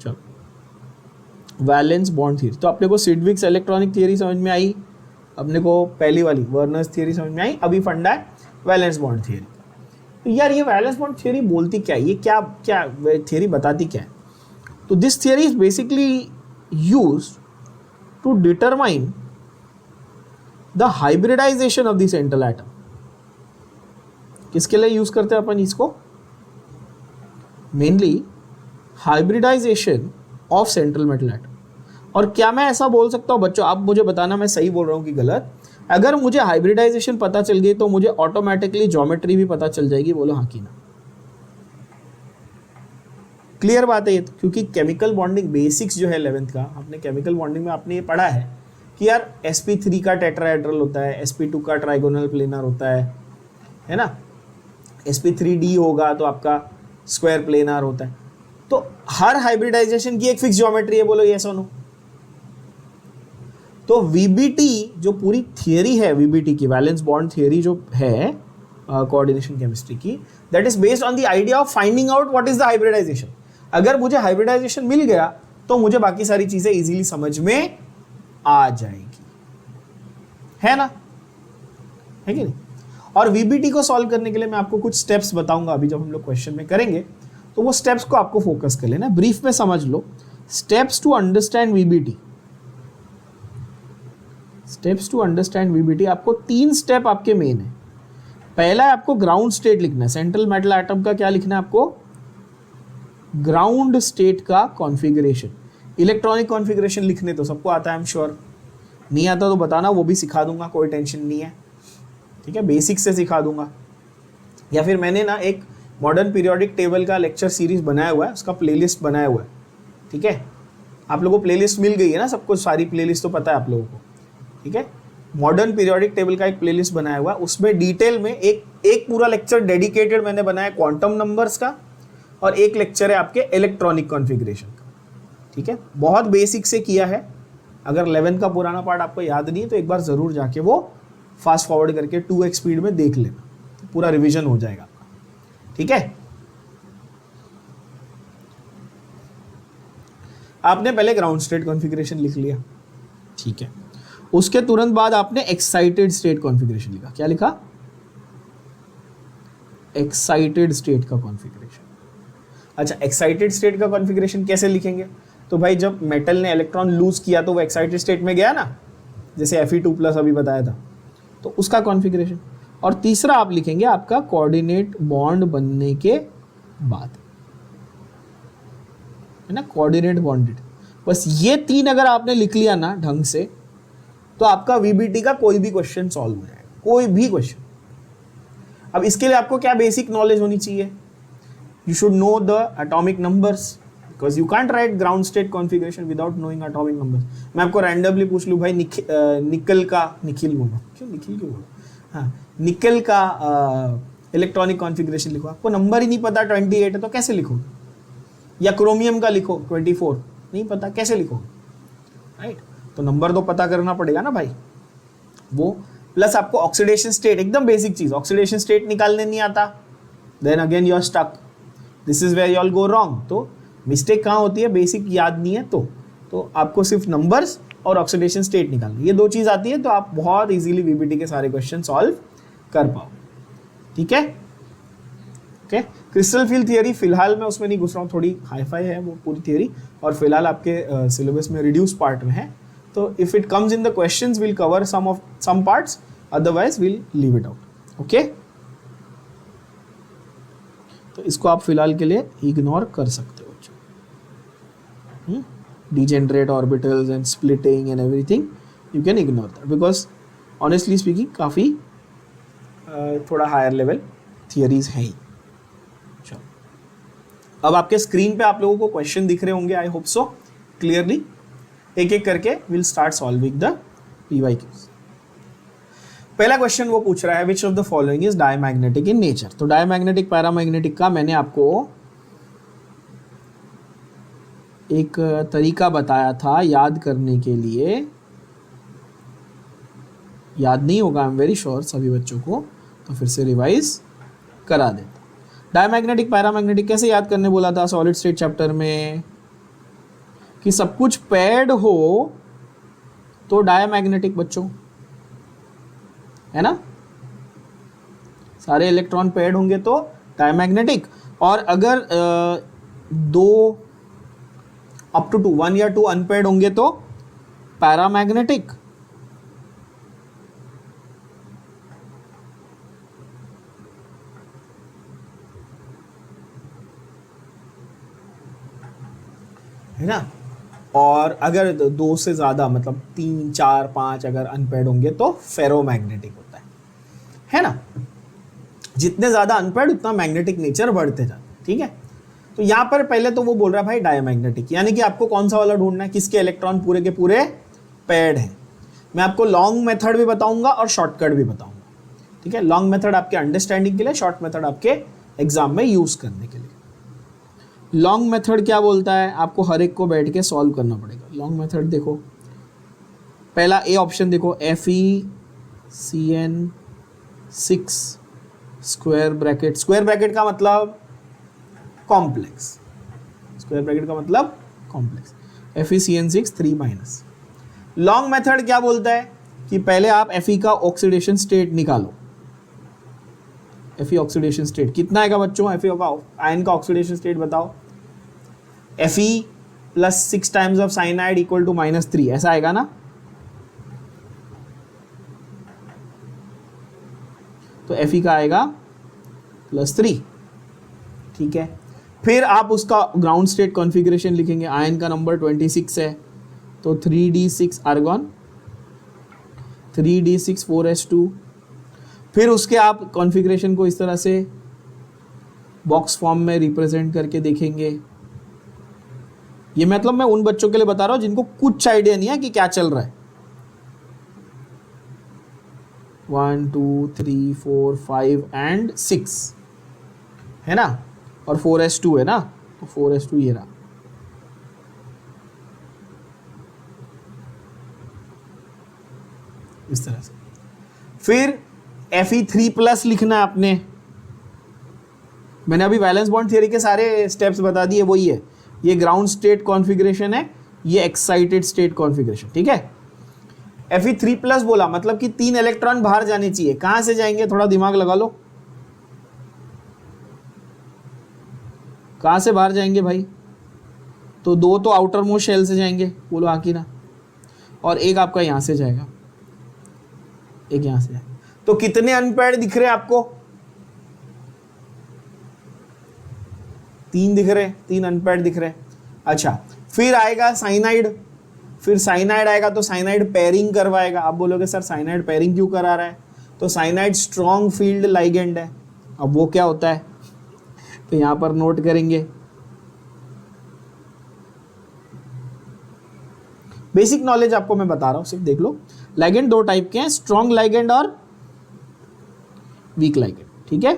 चलो। वैलेंस बॉन्ड थियरी तो अपने को सिडविक्स इलेक्ट्रॉनिक थियरी समझ में आई, अपने को पहली वाली वर्नर्स थियरी समझ में आई, अभी फंडा है वैलेंस बॉन्ड थियरी। तो यार ये वैलेंस बॉन्ड थियरी बोलती क्या है, ये क्या क्या थियरी बताती क्या है? तो this theory is basically used to determine the hybridization of the central atom. किसके लिए यूज करते हैं अपन इसको? Mainly hybridization of central metal atom. और क्या मैं ऐसा बोल सकता हूँ बच्चों, आप मुझे बताना मैं सही बोल रहा हूँ कि गलत, अगर मुझे हाइब्रिडाइजेशन पता चल गई तो मुझे ऑटोमेटिकली ज्योमेट्री भी पता चल जाएगी, बोलो हाँ कि ना? क्लियर बात है ये तो, क्योंकि केमिकल बॉन्डिंग बेसिक्स जो है 11th का, आपने केमिकल बॉन्डिंग में आपने ये पढ़ा है कि यार sp3 का टेट्राहेड्रल होता है, sp2 का ट्राइगोनल प्लेनर होता है ना, sp3d होगा तो आपका स्क्वायर प्लेनर होता है। तो हर हाइब्रिडाइजेशन की एक फिक्स ज्योमेट्री है, बोलो यस और नो? तो वीबीटी जो पूरी थियरी है, वीबीटी की वैलेंस बॉन्ड थियरी जो है कोऑर्डिनेशन केमिस्ट्री की, that is based on the idea of finding out what is the hybridization. अगर मुझे हाइब्रिडाइजेशन मिल गया तो मुझे बाकी सारी चीजें इजीली समझ में आ जाएगी, है ना, है कि नहीं? और वीबीटी को सॉल्व करने के लिए मैं आपको कुछ स्टेप्स बताऊंगा अभी जब हम लोग क्वेश्चन में करेंगे, तो वो स्टेप्स को आपको फोकस कर लेना, ब्रीफ में समझ लो। Steps to understand VBT, steps to understand VBT, आपको 3 स्टेप आपके मेन है। पहला है आपको ग्राउंड स्टेट लिखना है, सेंट्रल मेटल एटम का क्या लिखना है आपको? ग्राउंड स्टेट का कॉन्फ़िगरेशन। इलेक्ट्रॉनिक कॉन्फ़िगरेशन लिखने तो सबको आता है, आई एम श्योर। नहीं आता तो बताना, वो भी सिखा दूंगा, कोई टेंशन नहीं है, ठीक है, बेसिक से सिखा दूंगा। या फिर मैंने ना एक मॉडर्न पीरियोडिक टेबल का लेक्चर सीरीज बनाया हुआ है, उसका प्लेलिस्ट बनाया हुआ है, ठीक है। आप लोगों को प्लेलिस्ट मिल गई है ना, सबको सारी प्लेलिस्ट तो पता है आप लोगों को, ठीक है। मॉडर्न पीरियोडिक टेबल का एक प्लेलिस्ट बनाया हुआ है, उसमें डिटेल में एक पूरा लेक्चर डेडिकेटेड मैंने बनाया क्वांटम नंबर्स का, और एक लेक्चर है आपके इलेक्ट्रॉनिक कॉन्फ़िगरेशन का, ठीक है। बहुत बेसिक से किया है। अगर 11 का पुराना पार्ट आपको याद नहीं है तो एक बार ज़रूर जाके वो फास्ट फॉरवर्ड करके 2x स्पीड में देख लेना, तो पूरा रिवीजन हो जाएगा, ठीक है। आपने पहले ग्राउंड स्टेट कॉन्फ़िगरेशन लिख लिया, ठीक है। उसके तुरंत बाद आपने एक्साइटेड स्टेट कॉन्फ़िगरेशन लिखा। क्या लिखा? एक्साइटेड स्टेट का कॉन्फ़िगरेशन। अच्छा, एक्साइटेड स्टेट का कॉन्फ़िगरेशन कैसे लिखेंगे? तो भाई जब मेटल ने इलेक्ट्रॉन लूज किया तो वो एक्साइटेड स्टेट में गया ना, जैसे Fe2+ अभी बताया था, तो उसका कॉन्फ़िगरेशन। और तीसरा आप लिखेंगे आपका कोऑर्डिनेट बॉन्ड बनने के बाद, है ना, कोऑर्डिनेट बॉन्डेड। बस ये 3 अगर आपने लिख लिया ना ढंग से, तो आपका वीबीटी का कोई भी क्वेश्चन सॉल्व हो जाएगा, कोई भी क्वेश्चन। अब इसके लिए आपको क्या बेसिक नॉलेज होनी चाहिए? You should know the atomic numbers, because you can't right ground state configuration without knowing atomic numbers. मैं आपको रैंडमली पूछ लूँ भाई निकल का, निखिल बोलो, क्यों निखिल क्यों बोलो, हाँ, निकल का इलेक्ट्रॉनिक कॉन्फ़िगरेशन लिखो, आपको नंबर ही नहीं पता 28 है तो कैसे लिखो? या क्रोमियम का लिखो 24, नहीं पता कैसे लिखो, राइट? तो नंबर तो पता करना पड़ेगा ना भाई वो। प्लस आपको ऑक्सीडेशन स्टेट, एकदम बेसिक चीज, ऑक्सीडेशन स्टेट निकालने नहीं आता, then again you are stuck, this is where you all go wrong. तो मिस्टेक कहाँ होती है? बेसिक याद नहीं है तो आपको सिर्फ नंबर्स और ऑक्सीडेशन स्टेट निकालना, ये 2 चीज आती है तो आप बहुत इजीली वीबीटी के सारे क्वेश्चन सॉल्व कर पाओ, ठीक है। ओके, क्रिस्टल फील्ड थियरी फिलहाल मैं उसमें नहीं घुस रहा हूँ, थोड़ी हाईफाई है वो पूरी थियरी, और फिलहाल आपके सिलेबस में रिड्यूस पार्ट में है। तो if it comes in the questions will cover some parts, otherwise will leave it out, okay. तो इसको आप फिलहाल के लिए इग्नोर कर सकते हो बच्चों। Degenerate orbitals and splitting and everything you can ignore that, because honestly speaking काफ़ी थोड़ा हायर लेवल थियरीज हैं ही। चलो, अब आपके स्क्रीन पे आप लोगों को क्वेश्चन दिख रहे होंगे, आई होप सो क्लियरली। एक एक करके will start solving the PYQs। पहला क्वेश्चन वो पूछ रहा है which of the following is diamagnetic in nature. तो डायमैग्नेटिक पैरामैग्नेटिक का मैंने आपको एक तरीका बताया था याद करने के लिए, याद नहीं होगा आई एम वेरी श्योर सभी बच्चों को, तो फिर से रिवाइज करा देता। डायमैग्नेटिक पैरामैग्नेटिक कैसे याद करने बोला था सॉलिड स्टेट चैप्टर में, कि सब कुछ पेयर्ड हो तो डायमैग्नेटिक बच्चों, है ना, सारे इलेक्ट्रॉन पेयर्ड होंगे तो डायमैग्नेटिक, और अगर 2 अप टू 2, 1 या 2 अनपेयर्ड होंगे तो पैरामैग्नेटिक। है ना, और अगर दो से ज़्यादा मतलब 3, 4, 5 अगर अनपेड होंगे तो फेरोमैग्नेटिक होता है ना। जितने ज़्यादा अनपेड उतना मैग्नेटिक नेचर बढ़ते जाता है, ठीक है। तो यहाँ पर पहले तो वो बोल रहा है भाई डायमैग्नेटिक, यानी कि आपको कौन सा वाला ढूंढना है, किसके इलेक्ट्रॉन पूरे के पूरे पेड हैं। मैं आपको लॉन्ग मेथड भी बताऊंगा और शॉर्टकट भी बताऊंगा, ठीक है। लॉन्ग मेथड आपके अंडरस्टैंडिंग के लिए, शॉर्ट मेथड आपके एग्जाम में यूज करने के लिए। लॉन्ग मेथड क्या बोलता है, आपको हर एक को बैठ के सॉल्व करना पड़ेगा। लॉन्ग मेथड देखो, पहला ए ऑप्शन देखो, FeCN6 square bracket, square bracket का मतलब कॉम्प्लेक्स, स्क्वायर ब्रैकेट का मतलब कॉम्प्लेक्स, FeCN6 3-। लॉन्ग मेथड क्या बोलता है कि पहले आप Fe का ऑक्सीडेशन स्टेट निकालो। Fe ऑक्सीडेशन स्टेट कितना आएगा बच्चों, Fe का आयन का ऑक्सीडेशन स्टेट बताओ। Fe plus 6 times of cyanide equal to -3, ऐसा आएगा ना। तो Fe का आएगा +3, ठीक है। फिर आप उसका ग्राउंड स्टेट कॉन्फ़िगरेशन लिखेंगे, आयन का नंबर 26 है तो 3d6 आर्गन, 3d6 4s2। फिर उसके आप कॉन्फ़िगरेशन को इस तरह से बॉक्स फॉर्म में रिप्रेजेंट करके देखेंगे। ये मतलब मैं उन बच्चों के लिए बता रहा हूं जिनको कुछ आइडिया नहीं है कि क्या चल रहा है। 1 2 3 4 5 एंड 6 है ना, और 4s2 है ना, तो 4s2 ये रहा। इस तरह से फिर Fe3+ लिखना है आपने। मैंने अभी वैलेंस बॉन्ड थियरी के सारे स्टेप्स बता दिए, वही है। ये ग्राउंड स्टेट कॉन्फ़िगरेशन है, ये एक्साइटेड स्टेट कॉन्फ़िगरेशन, ठीक है। Fe3+ बोला मतलब कि 3 इलेक्ट्रॉन बाहर जाने चाहिए। कहां से जाएंगे, थोड़ा दिमाग लगा लो, कहां से बाहर जाएंगे भाई। तो 2 तो आउटर मोस्ट शेल से जाएंगे, बोलो हाँ की ना, और एक आपका यहां से जाएगा, एक यहां से जाएगा। तो कितने अनपेड दिख रहे हैं आपको, 3 दिख रहे हैं, 3 अनपेड दिख रहे हैं। अच्छा, फिर आएगा साइनाइड, फिर साइनाइड आएगा तो साइनाइड पेयरिंग करवाएगा। आप बोलोगे सर साइनाइड पेयरिंग क्यों करा रहा है, तो साइनाइड स्ट्रॉन्ग फील्ड लाइगेंड है। अब वो क्या होता है तो यहां पर नोट करेंगे। बेसिक नॉलेज आपको मैं बता रहा हूं, सिर्फ देख लो। लाइगेंड 2 टाइप के हैं, स्ट्रॉन्ग लाइगेंड और वीक लाइगेंड, ठीक है।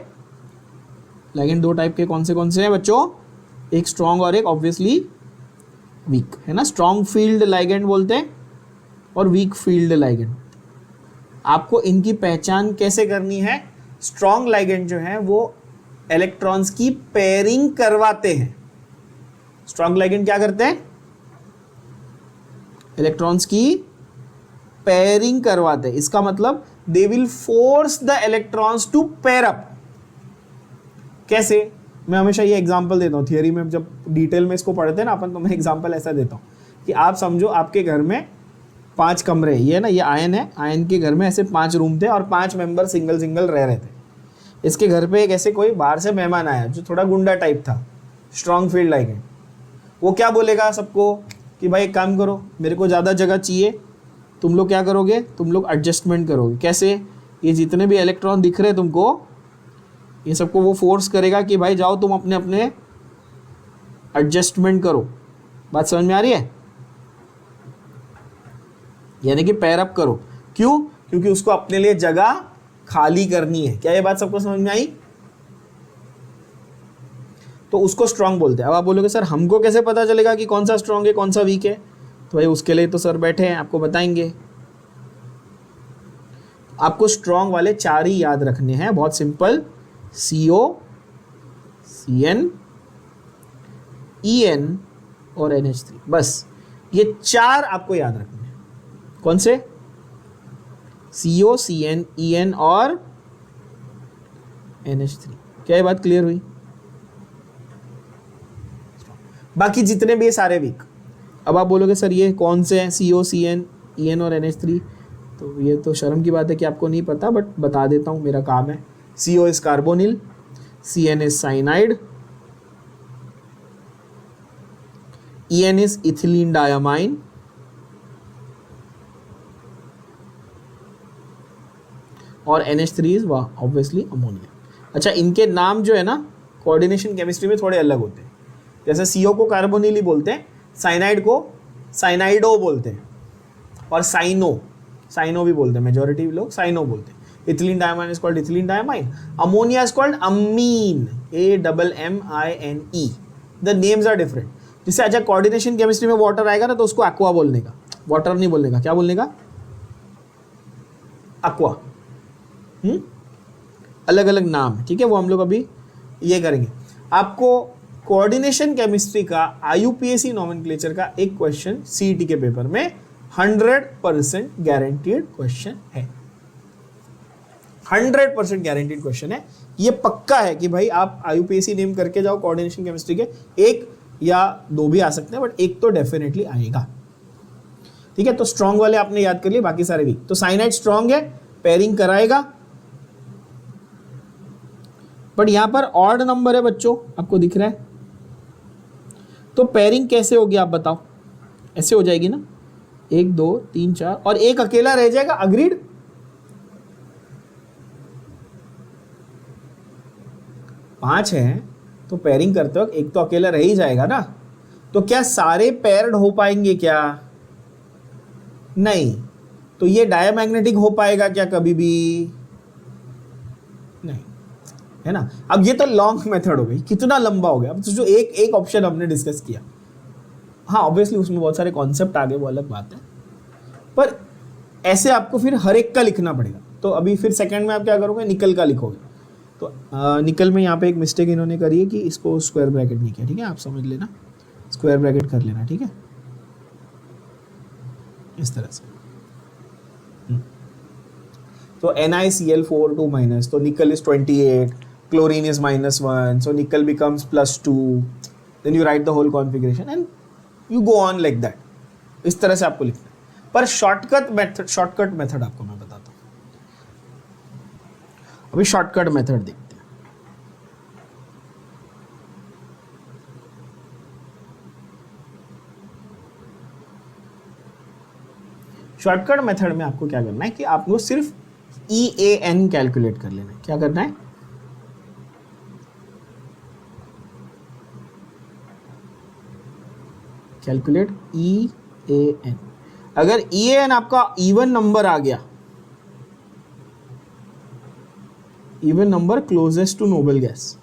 लाइगेंड 2 टाइप के कौन से हैं बच्चों, एक स्ट्रॉन्ग और एक ऑब्वियसली वीक, है ना। स्ट्रॉन्ग फील्ड लाइगेंड बोलते हैं और वीक फील्ड लाइगेंड। आपको इनकी पहचान कैसे करनी है, स्ट्रॉन्ग लाइगेंड जो है वो इलेक्ट्रॉन्स की पेयरिंग करवाते हैं। स्ट्रॉन्ग लाइगेंड क्या करते हैं, इलेक्ट्रॉन्स की पेयरिंग करवाते हैं। इसका मतलब they will force the electrons to pair up. कैसे, मैं हमेशा ये एग्जांपल देता हूँ थियरी में, जब डिटेल में इसको पढ़ते हैं ना अपन, तो मैं एग्जांपल ऐसा देता हूँ कि आप समझो आपके घर में 5 कमरे, ये ना ये आयन है, आयन के घर में ऐसे 5 रूम थे और 5 मेंबर सिंगल सिंगल रह रहे थे। इसके घर पे एक ऐसे कोई बाहर से मेहमान आया जो थोड़ा गुंडा टाइप था, स्ट्रॉन्ग फील्ड लाइगेंड। वो क्या बोलेगा सबको कि भाई एक काम करो, मेरे को ज़्यादा जगह चाहिए, तुम लोग क्या करोगे, तुम लोग एडजस्टमेंट करोगे। कैसे, ये जितने भी इलेक्ट्रॉन दिख रहे हैं तुमको, ये सबको वो फोर्स करेगा कि भाई जाओ तुम अपने अपने एडजस्टमेंट करो। बात समझ में आ रही है, यानी कि पेयर अप करो। क्यों, क्योंकि उसको अपने लिए जगह खाली करनी है। क्या ये बात सबको समझ में आई, तो उसको स्ट्रांग बोलते हैं। अब आप बोलोगे सर हमको कैसे पता चलेगा कि कौन सा स्ट्रांग है कौन सा वीक है, तो भाई उसके लिए तो सर बैठे हैं, आपको बताएंगे। आपको स्ट्रांग वाले 4 ही याद रखने हैं, बहुत सिंपल, CO, CN, EN और NH3, बस ये 4 आपको याद रखने हैं। कौन से, CO, CN, EN और NH3। क्या ये बात क्लियर हुई, बाकी जितने भी ये सारे वीक। अब आप बोलोगे सर ये कौन से हैं, CO, CN, EN और NH3, तो ये तो शर्म की बात है कि आपको नहीं पता, बट बता देता हूँ, मेरा काम है। CO is carbonyl, CN is cyanide, EN is ethylene diamine, और NH3 इज ऑब्वियसली अमोनिया। अच्छा, इनके नाम जो है ना कोऑर्डिनेशन केमिस्ट्री में थोड़े अलग होते हैं। जैसे CO को कार्बोनिल ही बोलते हैं, साइनाइड को साइनाइडो बोलते हैं, और साइनो भी बोलते हैं, मेजॉरिटी लोग साइनो बोलते हैं। Ethylene diamine is called ethylene diamine, ammonia is called ammine, AMMINE। The names are different. जिससे अच्छा कोऑर्डिनेशन केमिस्ट्री में वाटर आएगा ना तो उसको एक्वा बोलने का, वाटर नहीं बोलने का, क्या बोलने का? एक्वा। अलग अलग नाम है, ठीक है, वो हम लोग अभी ये करेंगे। आपको कोऑर्डिनेशन केमिस्ट्री का IUPAC नॉमेनक्लेचर का एक क्वेश्चन CET के पेपर में 100% गारंटीड क्वेश्चन है, 100% गारंटीड क्वेश्चन है। ये पक्का है कि भाई आप IUPAC नेम करके जाओ कोऑर्डिनेशन केमिस्ट्री के, एक या दो भी आ सकते हैं, बट एक तो डेफिनेटली आएगा, ठीक है। तो स्ट्रॉन्ग वाले आपने याद कर लिए, बाकी सारे वीक। तो साइनाइड स्ट्रॉन्ग है, पेयरिंग कराएगा, बट यहां पर ऑड नंबर है बच्चों, आपको दिख रहा है। तो पेयरिंग कैसे होगी आप बताओ? ऐसे हो जाएगी ना, 1 2 3 4 और एक अकेला रह जाएगा, अग्रीड। पांच है तो पेयरिंग करते वक्त एक तो अकेला रह ही जाएगा ना। तो क्या सारे पेयर्ड हो पाएंगे क्या? नहीं। तो ये डायमैग्नेटिक हो पाएगा क्या कभी भी? नहीं, है ना। अब ये तो लॉन्ग मेथड हो गई, कितना लंबा हो गया। अब तो जो एक ऑप्शन हमने डिस्कस किया, हाँ ऑब्वियसली उसमें बहुत सारे कॉन्सेप्ट आ गए, वो अलग बात है, पर ऐसे आपको फिर हर एक का लिखना पड़ेगा। तो अभी फिर सेकंड में आप क्या करोगे? निकल का लिखोगे। तो निकल में यहाँ पे एक मिस्टेक इन्होंने करी है कि इसको स्क्वायर ब्रैकेट नहीं किया, ठीक है, आप समझ लेना, स्क्वायर ब्रैकेट कर लेना, ठीक है, इस तरह से। तो NiCl4 2 माइनस, तो निकल is 28, chlorine is -1, so nickel becomes +2, then you write the whole configuration and you go on like that। इस तरह से आपको लिखना है। पर शॉर्टकट मेथड आपको मैं बताता हूँ। अभी शॉर्टकट मेथड देखते हैं। शॉर्टकट मेथड में आपको क्या करना है कि आपको सिर्फ EAN कैलकुलेट कर लेना है। क्या करना है? Calculate EAN। अगर EAN आपका इवन नंबर आ गया, even number closest to noble gas,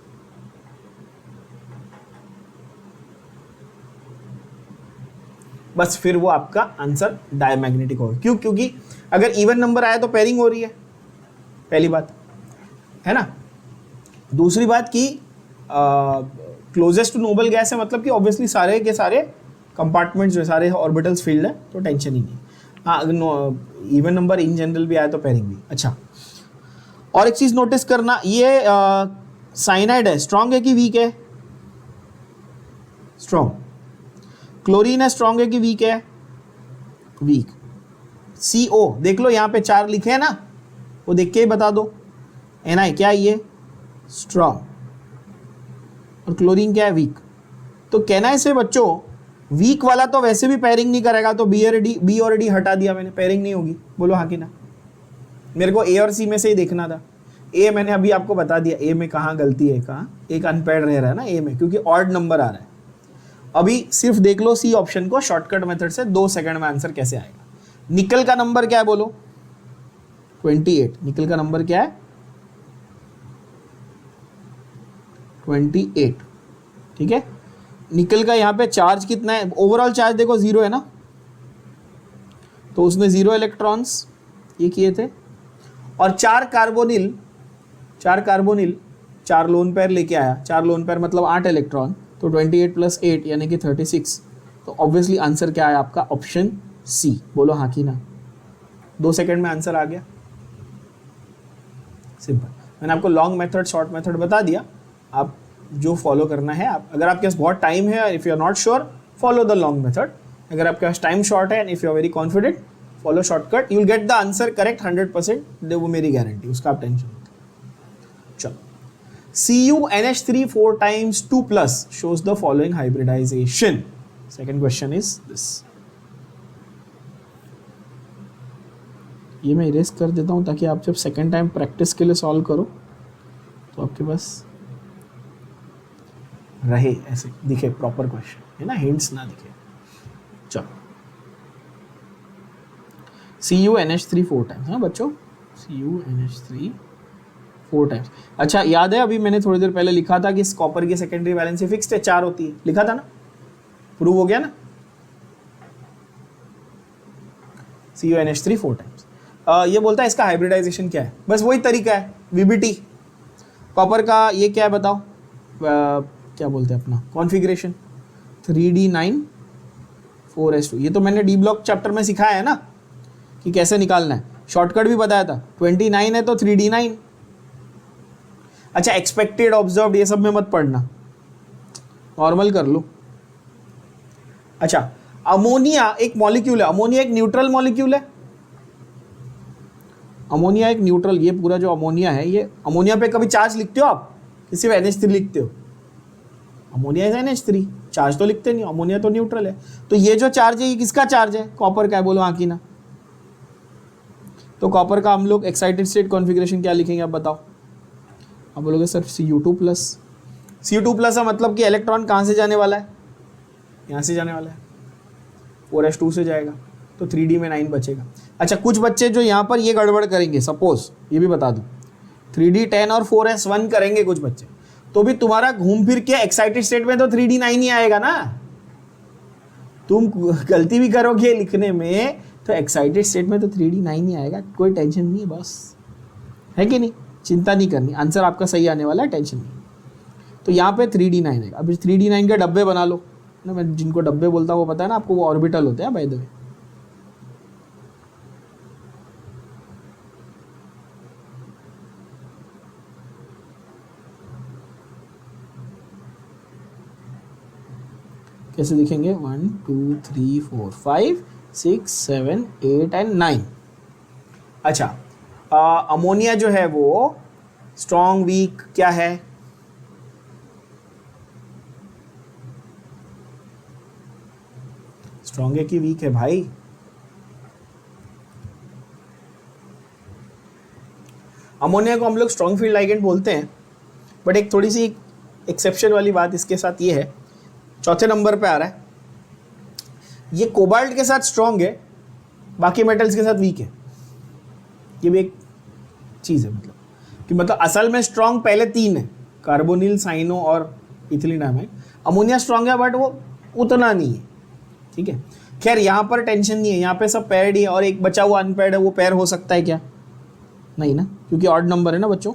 बस फिर वो आपका आंसर डायमैग्नेटिक होगा। क्यों? क्योंकि अगर इवन नंबर आया तो पेयरिंग हो रही है, पहली बात है ना। दूसरी बात कि क्लोजेस्ट टू नोबल गैस है, मतलब कि ऑब्वियसली सारे के सारे कंपार्टमेंट्स जो सारे ऑर्बिटल्स फील्ड है, तो टेंशन ही नहीं। हाँ, अगर इवन नंबर इन जनरल भी आया तो पेयरिंग भी। अच्छा, और एक चीज नोटिस करना, ये साइनाइड है, स्ट्रॉन्ग है कि वीक है? स्ट्रॉन्ग। क्लोरीन है, स्ट्रॉन्ग है कि वीक है? वीक। CO देख लो, यहाँ पे 4 लिखे हैं ना, वो देख के ही बता दो। Na क्या है? ये स्ट्रॉन्ग, और क्लोरीन क्या है? वीक। तो कहना है से बच्चों, वीक वाला तो वैसे भी पेयरिंग नहीं करेगा, तो बी और डी हटा दिया मैंने, पेयरिंग नहीं होगी। बोलो हाँ कि ना। मेरे को A और C में से ही देखना था। A मैंने अभी आपको बता दिया, A में कहाँ गलती है, कहाँ एक अनपेयर्ड रह रहा है ना A में, क्योंकि ऑड नंबर आ रहा है। अभी सिर्फ देख लो C ऑप्शन को शॉर्टकट मेथड से, 2 सेकंड में आंसर कैसे आएगा। निकल का नंबर क्या है बोलो? 28। निकल का नंबर क्या है? 28, ठीक है। निकल का यहाँ पे चार्ज कितना है? ओवरऑल चार्ज देखो 0 है ना, तो उसने 0 इलेक्ट्रॉन्स ये किए थे, और 4 कार्बोनिल 4 लोन पेयर लेके आया। 4 लोन पेयर मतलब 8 इलेक्ट्रॉन, तो 28 + 8 यानी कि 36। तो ऑब्वियसली आंसर क्या है आपका? Option C। बोलो हाँ कि ना। 2 सेकंड में आंसर आ गया, सिंपल। मैंने आपको लॉन्ग मेथड, शॉर्ट मेथड बता दिया, आप जो फॉलो करना है आप। अगर आपके पास बहुत टाइम है, if you are not sure, follow the long method. अगर आपके पास टाइम शॉर्ट है and if you are very confident, follow shortcut, you will get the answer correct 100%। वो मेरी गारंटी, उसका आप टेंशन मत। चलो, CuNH3 4 times 2+ shows the following hybridization। Second question is this. ये मैं इरेज कर देता हूँ ताकि आप जब सेकेंड टाइम प्रैक्टिस के लिए सॉल्व करो तो आपके पास रहे, ऐसे दिखे प्रॉपर क्वेश्चन, है ना, हिंट्स ना दिखे। चलो, CuNH3 4 टाइम्स, हाँ बच्चों, CuNH3 4 टाइम्स। अच्छा, याद है अभी मैंने थोड़ी देर पहले लिखा था कि इस कॉपर की सेकेंडरी वैलेंसी फिक्स्ड है, 4 होती है, लिखा था ना, प्रूव हो गया ना। CuNH3 4 times. ये बोलता है इसका हाइब्रिडाइजेशन क्या है, बस वही तरीका है, VBT। कॉपर का ये क्या है बताओ, क्या बोलते हैं अपना कॉन्फ़िगरेशन, 3D9 4s2। ये तो मैंने डी ब्लॉक चैप्टर में सिखाया है ना कि कैसे निकालना है, शॉर्टकट भी बताया था। 29 है तो 3D9। अच्छा, एक्सपेक्टेड ऑब्जर्व्ड ये सब में मत पढ़ना, नॉर्मल कर लो। अच्छा, अमोनिया एक मॉलिक्यूल है, अमोनिया एक न्यूट्रल मॉलिक्यूल है। अमोनिया एक न्यूट्रल, ये पूरा जो अमोनिया है, ये अमोनिया पे कभी चार्ज लिखते हो आप कि सिर्फ NH3 लिखते हो? अमोनिया इज NH3, चार्ज तो लिखते नहीं, अमोनिया तो न्यूट्रल है। तो ये जो चार्ज है ये किसका चार्ज है? कॉपर का है, बोलो हाँ कि ना। तो कॉपर का हम लोग एक्साइटेड स्टेट कॉन्फ़िगरेशन क्या लिखेंगे आप बताओ? आप बोलोगे सर Cu2+। Cu2+ है मतलब कि इलेक्ट्रॉन कहाँ से जाने वाला है? यहाँ से जाने वाला है, 4s2 से जाएगा, तो 3D में 9 बचेगा। अच्छा, कुछ बच्चे जो यहाँ पर ये गड़बड़ करेंगे, सपोज ये भी बता दूँ, 3D10 और 4s1 करेंगे कुछ बच्चे, तो भी तुम्हारा घूम फिर के एक्साइटेड स्टेट में तो 3D9 ही आएगा ना। तुम गलती भी करोगे लिखने में तो एक्साइटेड स्टेट में तो 3D9 ही आएगा, कोई टेंशन नहीं है, बस, है कि नहीं, चिंता नहीं करनी, आंसर आपका सही आने वाला है, टेंशन नहीं। तो यहाँ पे 3D9 आएगा। अब 3D9 के डब्बे बना लो ना, मैं जिनको डब्बे बोलता हूँ वो पता है ना आपको, वो ऑर्बिटल होते हैं बाय द वे। कैसे दिखेंगे? 1 2 3 4 5 6 7 8 एंड 9। अच्छा, अमोनिया जो है वो स्ट्रॉन्ग वीक क्या है? स्ट्रॉन्ग है कि वीक है भाई? अमोनिया को हम लोग स्ट्रॉन्ग फील्ड लाइगेंड बोलते हैं, बट एक थोड़ी सी एक्सेप्शन वाली बात इसके साथ ये है, चौथे नंबर पे आ रहा है, ये कोबाल्ट के साथ स्ट्रॉन्ग है, बाकी मेटल्स के साथ वीक है। ये भी एक चीज़ है, मतलब असल में स्ट्रॉन्ग पहले 3 है, कार्बोनिल, साइनो और इथिलीन डायमाइड। अमोनिया स्ट्रॉन्ग है बट वो उतना नहीं है, ठीक है। खैर यहाँ पर टेंशन नहीं है, यहाँ पे सब पेयर्ड ही है, और एक बचा हुआ अनपेयर्ड है, वो पेयर हो सकता है क्या? नहीं ना, क्योंकि ऑड नंबर है ना बच्चों।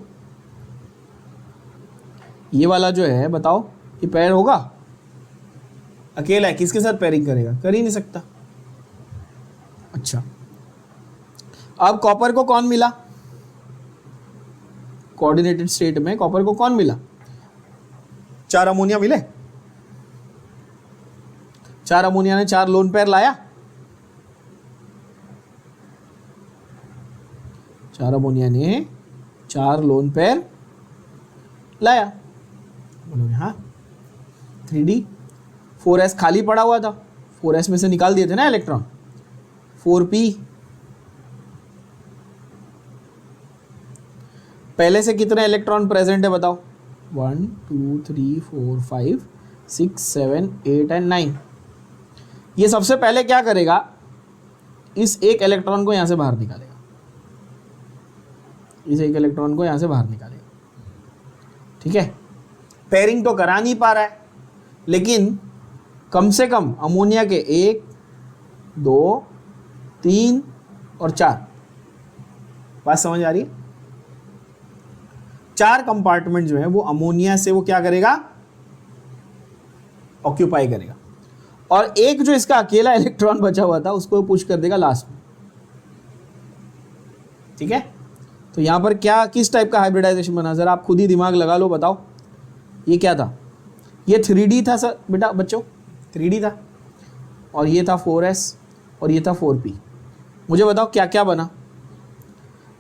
ये वाला जो है बताओ, ये पेयर होगा? अकेला है, किसके साथ पेयरिंग करेगा? कर ही नहीं सकता। अच्छा, अब कॉपर को कौन मिला? कोऑर्डिनेटेड स्टेट में कॉपर को कौन मिला? 4 अमोनिया मिले, 4 अमोनिया ने 4 लोन पेयर लाया, 4 अमोनिया ने 4 लोन पेयर लाया। बोलोगे हाँ, 3D 4s खाली पड़ा हुआ था, 4s में से निकाल दिए थे ना इलेक्ट्रॉन, 4p। पहले से कितने इलेक्ट्रॉन प्रेजेंट है बताओ? 1 2 3 4 5 6 7 8 एंड 9। ये सबसे पहले क्या करेगा? इस एक इलेक्ट्रॉन को यहां से बाहर निकालेगा, इस एक इलेक्ट्रॉन को यहां से बाहर निकालेगा, ठीक है। पेयरिंग तो करा नहीं पा रहा है, लेकिन कम से कम अमोनिया के 1 2 3 और 4, बात समझ आ रही है? 4 कंपार्टमेंट जो है वो अमोनिया से वो क्या करेगा? ऑक्यूपाई करेगा, और एक जो इसका अकेला इलेक्ट्रॉन बचा हुआ था उसको पुश कर देगा लास्ट में, ठीक है। तो यहां पर क्या, किस टाइप का हाइब्रिडाइजेशन बना? जरा आप खुद ही दिमाग लगा लो, बताओ ये क्या था? ये 3D था सर बेटा, बच्चों 3D था, और ये था 4s और ये था 4p। मुझे बताओ क्या क्या बना?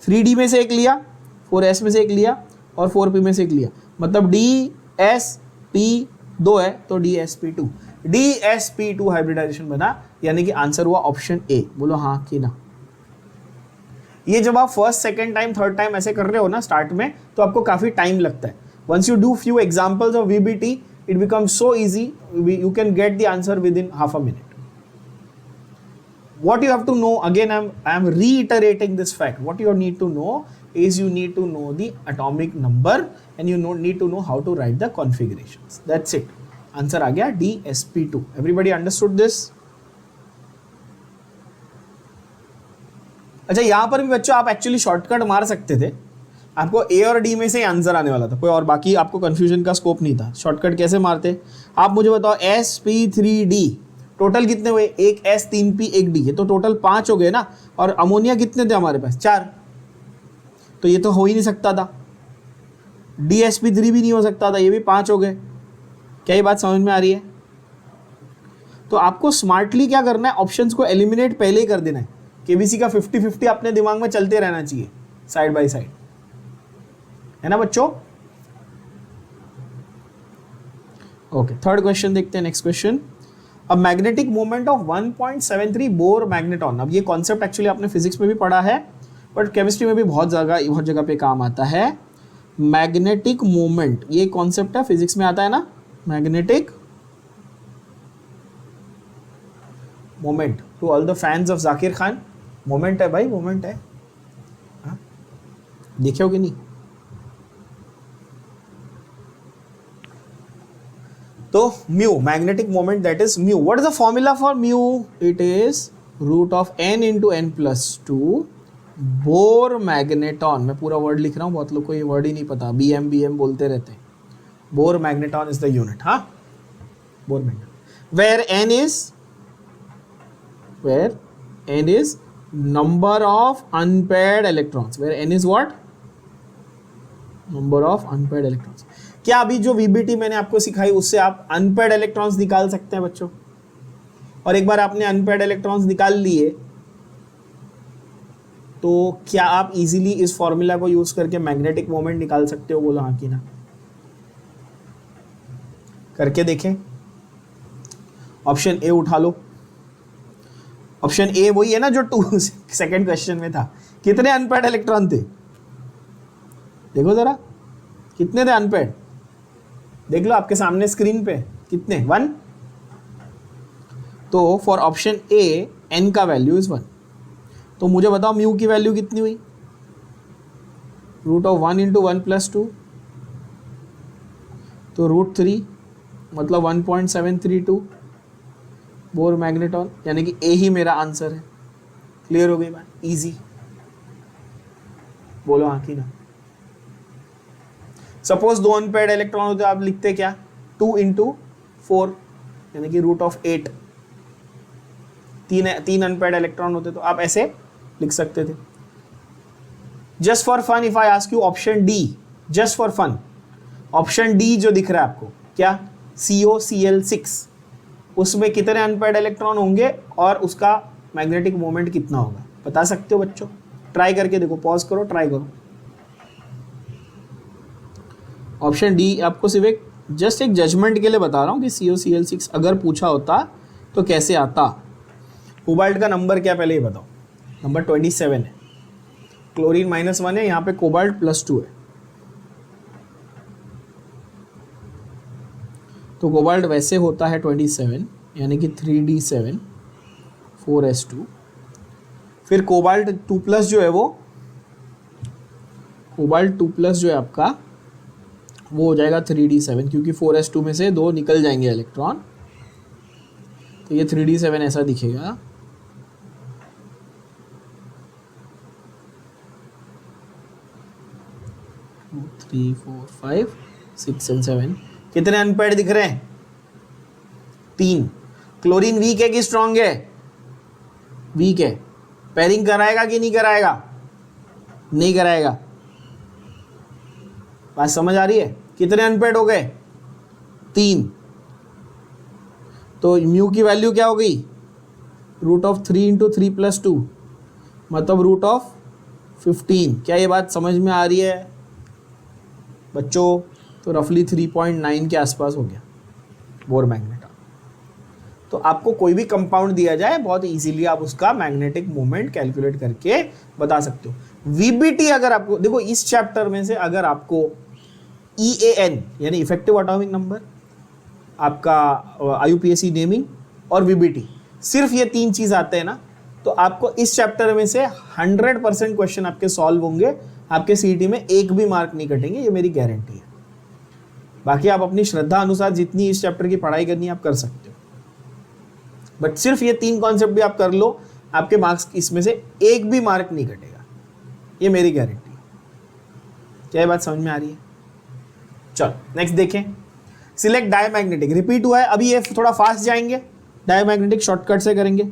3D में से एक लिया, 4s में से एक लिया, और 4p में से एक लिया, मतलब DSP 2 है तो DSP2। DsP2 हाइब्रिडाइजेशन बना, यानी कि आंसर हुआ ऑप्शन ए। बोलो हाँ कि ना। ये जब आप first second time third time ऐसे कर रहे हो ना स्टार्ट में, तो आपको काफी टाइम लगता है। Once you do few examples of VBT, it becomes so easy, you can get the answer within half a minute. What you have to know, again I am reiterating this fact, what you need to know is you need to know the atomic number and you need to know how to write the configurations. That's it. Answer आ गया DsP2. Everybody understood this? अच्छा, यहां पर भी बच्चों आप actually shortcut मार सकते थे, आपको ए और डी में से आंसर आने वाला था, कोई और बाकी आपको कंफ्यूजन का स्कोप नहीं था। शॉर्टकट कैसे मारते आप मुझे बताओ। sp3d टोटल कितने हुए, एक s 3p 1d, ये तो टोटल 5 हो गए ना। और अमोनिया कितने थे हमारे पास, 4, तो ये तो हो ही नहीं सकता था। dsp3 भी नहीं हो सकता था, ये भी 5 हो गए। क्या ये बात समझ में आ रही है? तो आपको स्मार्टली क्या करना है, ऑप्शंस को एलिमिनेट पहले ही कर देना है। केबीसी का 50-50 अपने दिमाग में चलते रहना चाहिए साइड बाय साइड, है ना बच्चों? ओके, थर्ड क्वेश्चन देखते हैं। Next question, a magnetic moment of 1.73 bore magneton. अब ये कॉन्सेप्ट एक्चुअली आपने फिजिक्स में भी पढ़ा है, बट केमिस्ट्री में भी बहुत जगह पे काम आता है। मैग्नेटिक मोमेंट, ये कॉन्सेप्ट है, फिजिक्स में आता है ना, magnetic moment. To all the fans of Zakir Khan, moment है भाई, मोमेंट है, हाँ? देखे हो कि नहीं? तो mu, magnetic moment, that is mu. What is the formula for mu? It is root of n into n+2 Bohr magneton. मैं पूरा वर्ड लिख रहा हूँ, बहुत लोग को ये वर्ड ही नहीं पता, BM बोलते रहते हैं। Bohr magneton is the unit, हाँ, Bohr magneton. where n is number of unpaired electrons, where n is what? Number of unpaired electrons। क्या अभी जो VBT मैंने आपको सिखाई उससे आप अनपेयर्ड इलेक्ट्रॉन्स निकाल सकते हैं बच्चों? और एक बार आपने अनपेयर्ड इलेक्ट्रॉन्स निकाल लिए तो क्या आप इजीली इस फॉर्मूला को यूज करके मैग्नेटिक मोमेंट निकाल सकते हो? बोलो हाँ कि ना। करके देखें। ऑप्शन ए उठा लो। ऑप्शन ए वही है ना जो 2 सेकेंड क्वेश्चन में था। कितने अनपेयर्ड इलेक्ट्रॉन थे? देखो जरा, कितने थे अनपेयर्ड? देख लो आपके सामने स्क्रीन पे, कितने? 1। तो फॉर ऑप्शन ए n का वैल्यू इज 1। तो मुझे बताओ म्यू की वैल्यू कितनी हुई? रूट ऑफ 1 इंटू 1+2, तो √3, मतलब 1.732 बोर मैग्नेटॉन, यानी कि ए ही मेरा आंसर है। क्लियर हो गई बात? इजी। बोलो हाँ कि ना। सपोज 2 अनपेयर्ड इलेक्ट्रॉन होते, आप लिखते क्या? 2 इंटू 4, यानी कि √8। 3 अनपेयर्ड इलेक्ट्रॉन होते तो आप ऐसे लिख सकते थे। Just for fun if I ask you option D, just for fun, option D जो दिख रहा है आपको, क्या? COCl6, उसमें कितने अनपेयर्ड इलेक्ट्रॉन होंगे और उसका मैग्नेटिक मोमेंट कितना होगा? बता सकते हो बच्चों? ट्राई करके देखो, पॉज करो, ट्राई करो। ऑप्शन डी आपको सिर्फ एक जस्ट एक जजमेंट के लिए बता रहा हूँ कि COCl6 अगर पूछा होता तो कैसे आता। कोबाल्ट का नंबर क्या पहले ही बताओ? नंबर 27 है। क्लोरीन -1 है, यहाँ पे कोबाल्ट +2 है। तो कोबाल्ट वैसे होता है 27, यानी कि 3d7 4s2। फिर कोबाल्ट 2+ जो है वो, कोबाल्ट 2+ जो है आपका वो हो जाएगा 3d7, क्योंकि 4s2 में से 2 निकल जाएंगे इलेक्ट्रॉन, तो ये 3d7 ऐसा दिखेगा। थ्री 4 5 6 और 7 कितने अनपेयर्ड दिख रहे हैं? 3। क्लोरीन वीक है कि स्ट्रांग है? वीक है। पेयरिंग कराएगा कि नहीं कराएगा? नहीं कराएगा। बात समझ आ रही है? कितने अनपेयर्ड हो गए? 3। तो म्यू की वैल्यू क्या हो गई? √3 इंटू 3+2, मतलब √15। क्या ये बात समझ में आ रही है बच्चों? तो रफली 3.9 के आसपास हो गया बोर मैग्नेटॉन। तो आपको कोई भी कंपाउंड दिया जाए बहुत इजीली आप उसका मैग्नेटिक मोमेंट कैलकुलेट करके बता सकते हो। वीबीटी अगर आपको देखो इस चैप्टर में से अगर आपको EAN यानी इफेक्टिव एटॉमिक नंबर, आपका IUPAC नेमिंग और VBT, सिर्फ ये 3 चीज आते हैं ना, तो आपको इस चैप्टर में से 100% क्वेश्चन आपके सॉल्व होंगे, आपके CET में एक भी मार्क नहीं कटेंगे, ये मेरी गारंटी है। बाकी आप अपनी श्रद्धा अनुसार जितनी इस चैप्टर की पढ़ाई करनी है आप कर सकते हो, बट सिर्फ ये 3 कॉन्सेप्ट भी आप कर लो, आपके मार्क्स इसमें से एक भी मार्क नहीं कटेगा, ये मेरी गारंटी है। क्या ये बात समझ में आ रही है? चलो नेक्स्ट देखें, सिलेक्ट डायमैग्नेटिक, रिपीट हुआ है, अभी ये थोड़ा फास्ट जाएंगे, डायमैग्नेटिक शॉर्टकट से करेंगे।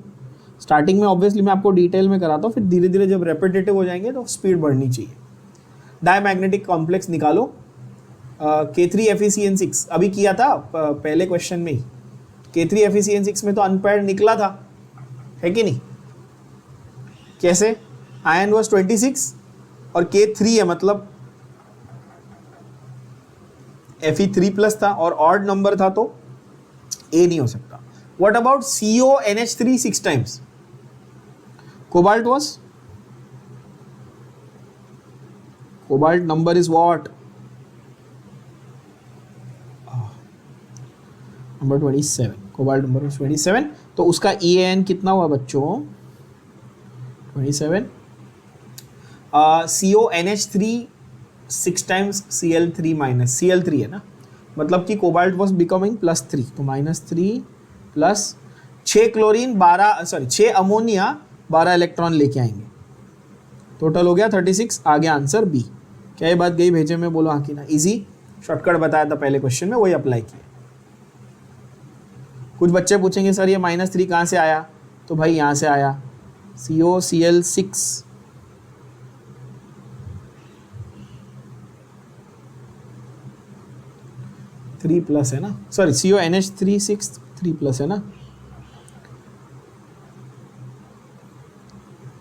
स्टार्टिंग में ऑब्वियसली मैं आपको डिटेल में कराता हूँ, फिर धीरे धीरे जब रेपिटेटिव हो जाएंगे तो स्पीड बढ़नी चाहिए। डायमैग्नेटिक कॉम्प्लेक्स निकालो, K3FeCN6 अभी किया था पहले क्वेश्चन में ही, K3FeCN6 में तो अनपेयर्ड निकला था, है कि नहीं? कैसे? आयन वाज 26 और K3 है, मतलब Fe3+ था और ऑड नंबर था तो A नहीं हो सकता। What about CONH3 6 times? Cobalt number is what? Number 27, cobalt number 27, तो उसका EAN कितना हुआ बच्चों? 27। CONH3 6 टाइम्स Cl3- Cl3 है ना, मतलब कि कोबाल्ट वॉज बिकमिंग +3, तो -3 प्लस 6 क्लोरीन 6 अमोनिया 12 इलेक्ट्रॉन लेके आएंगे, टोटल हो गया 36, आ गया आंसर बी। क्या ये बात गई भेजे में? बोलो हाँ कि ना। इजी शॉर्टकट बताया था पहले क्वेश्चन में, वही अप्लाई किया। कुछ बच्चे पूछेंगे सर ये -3 कहाँ से आया? तो भाई यहाँ से आया, COCl6 3+ है ना, सॉरी CONH3 6 3+ है ना,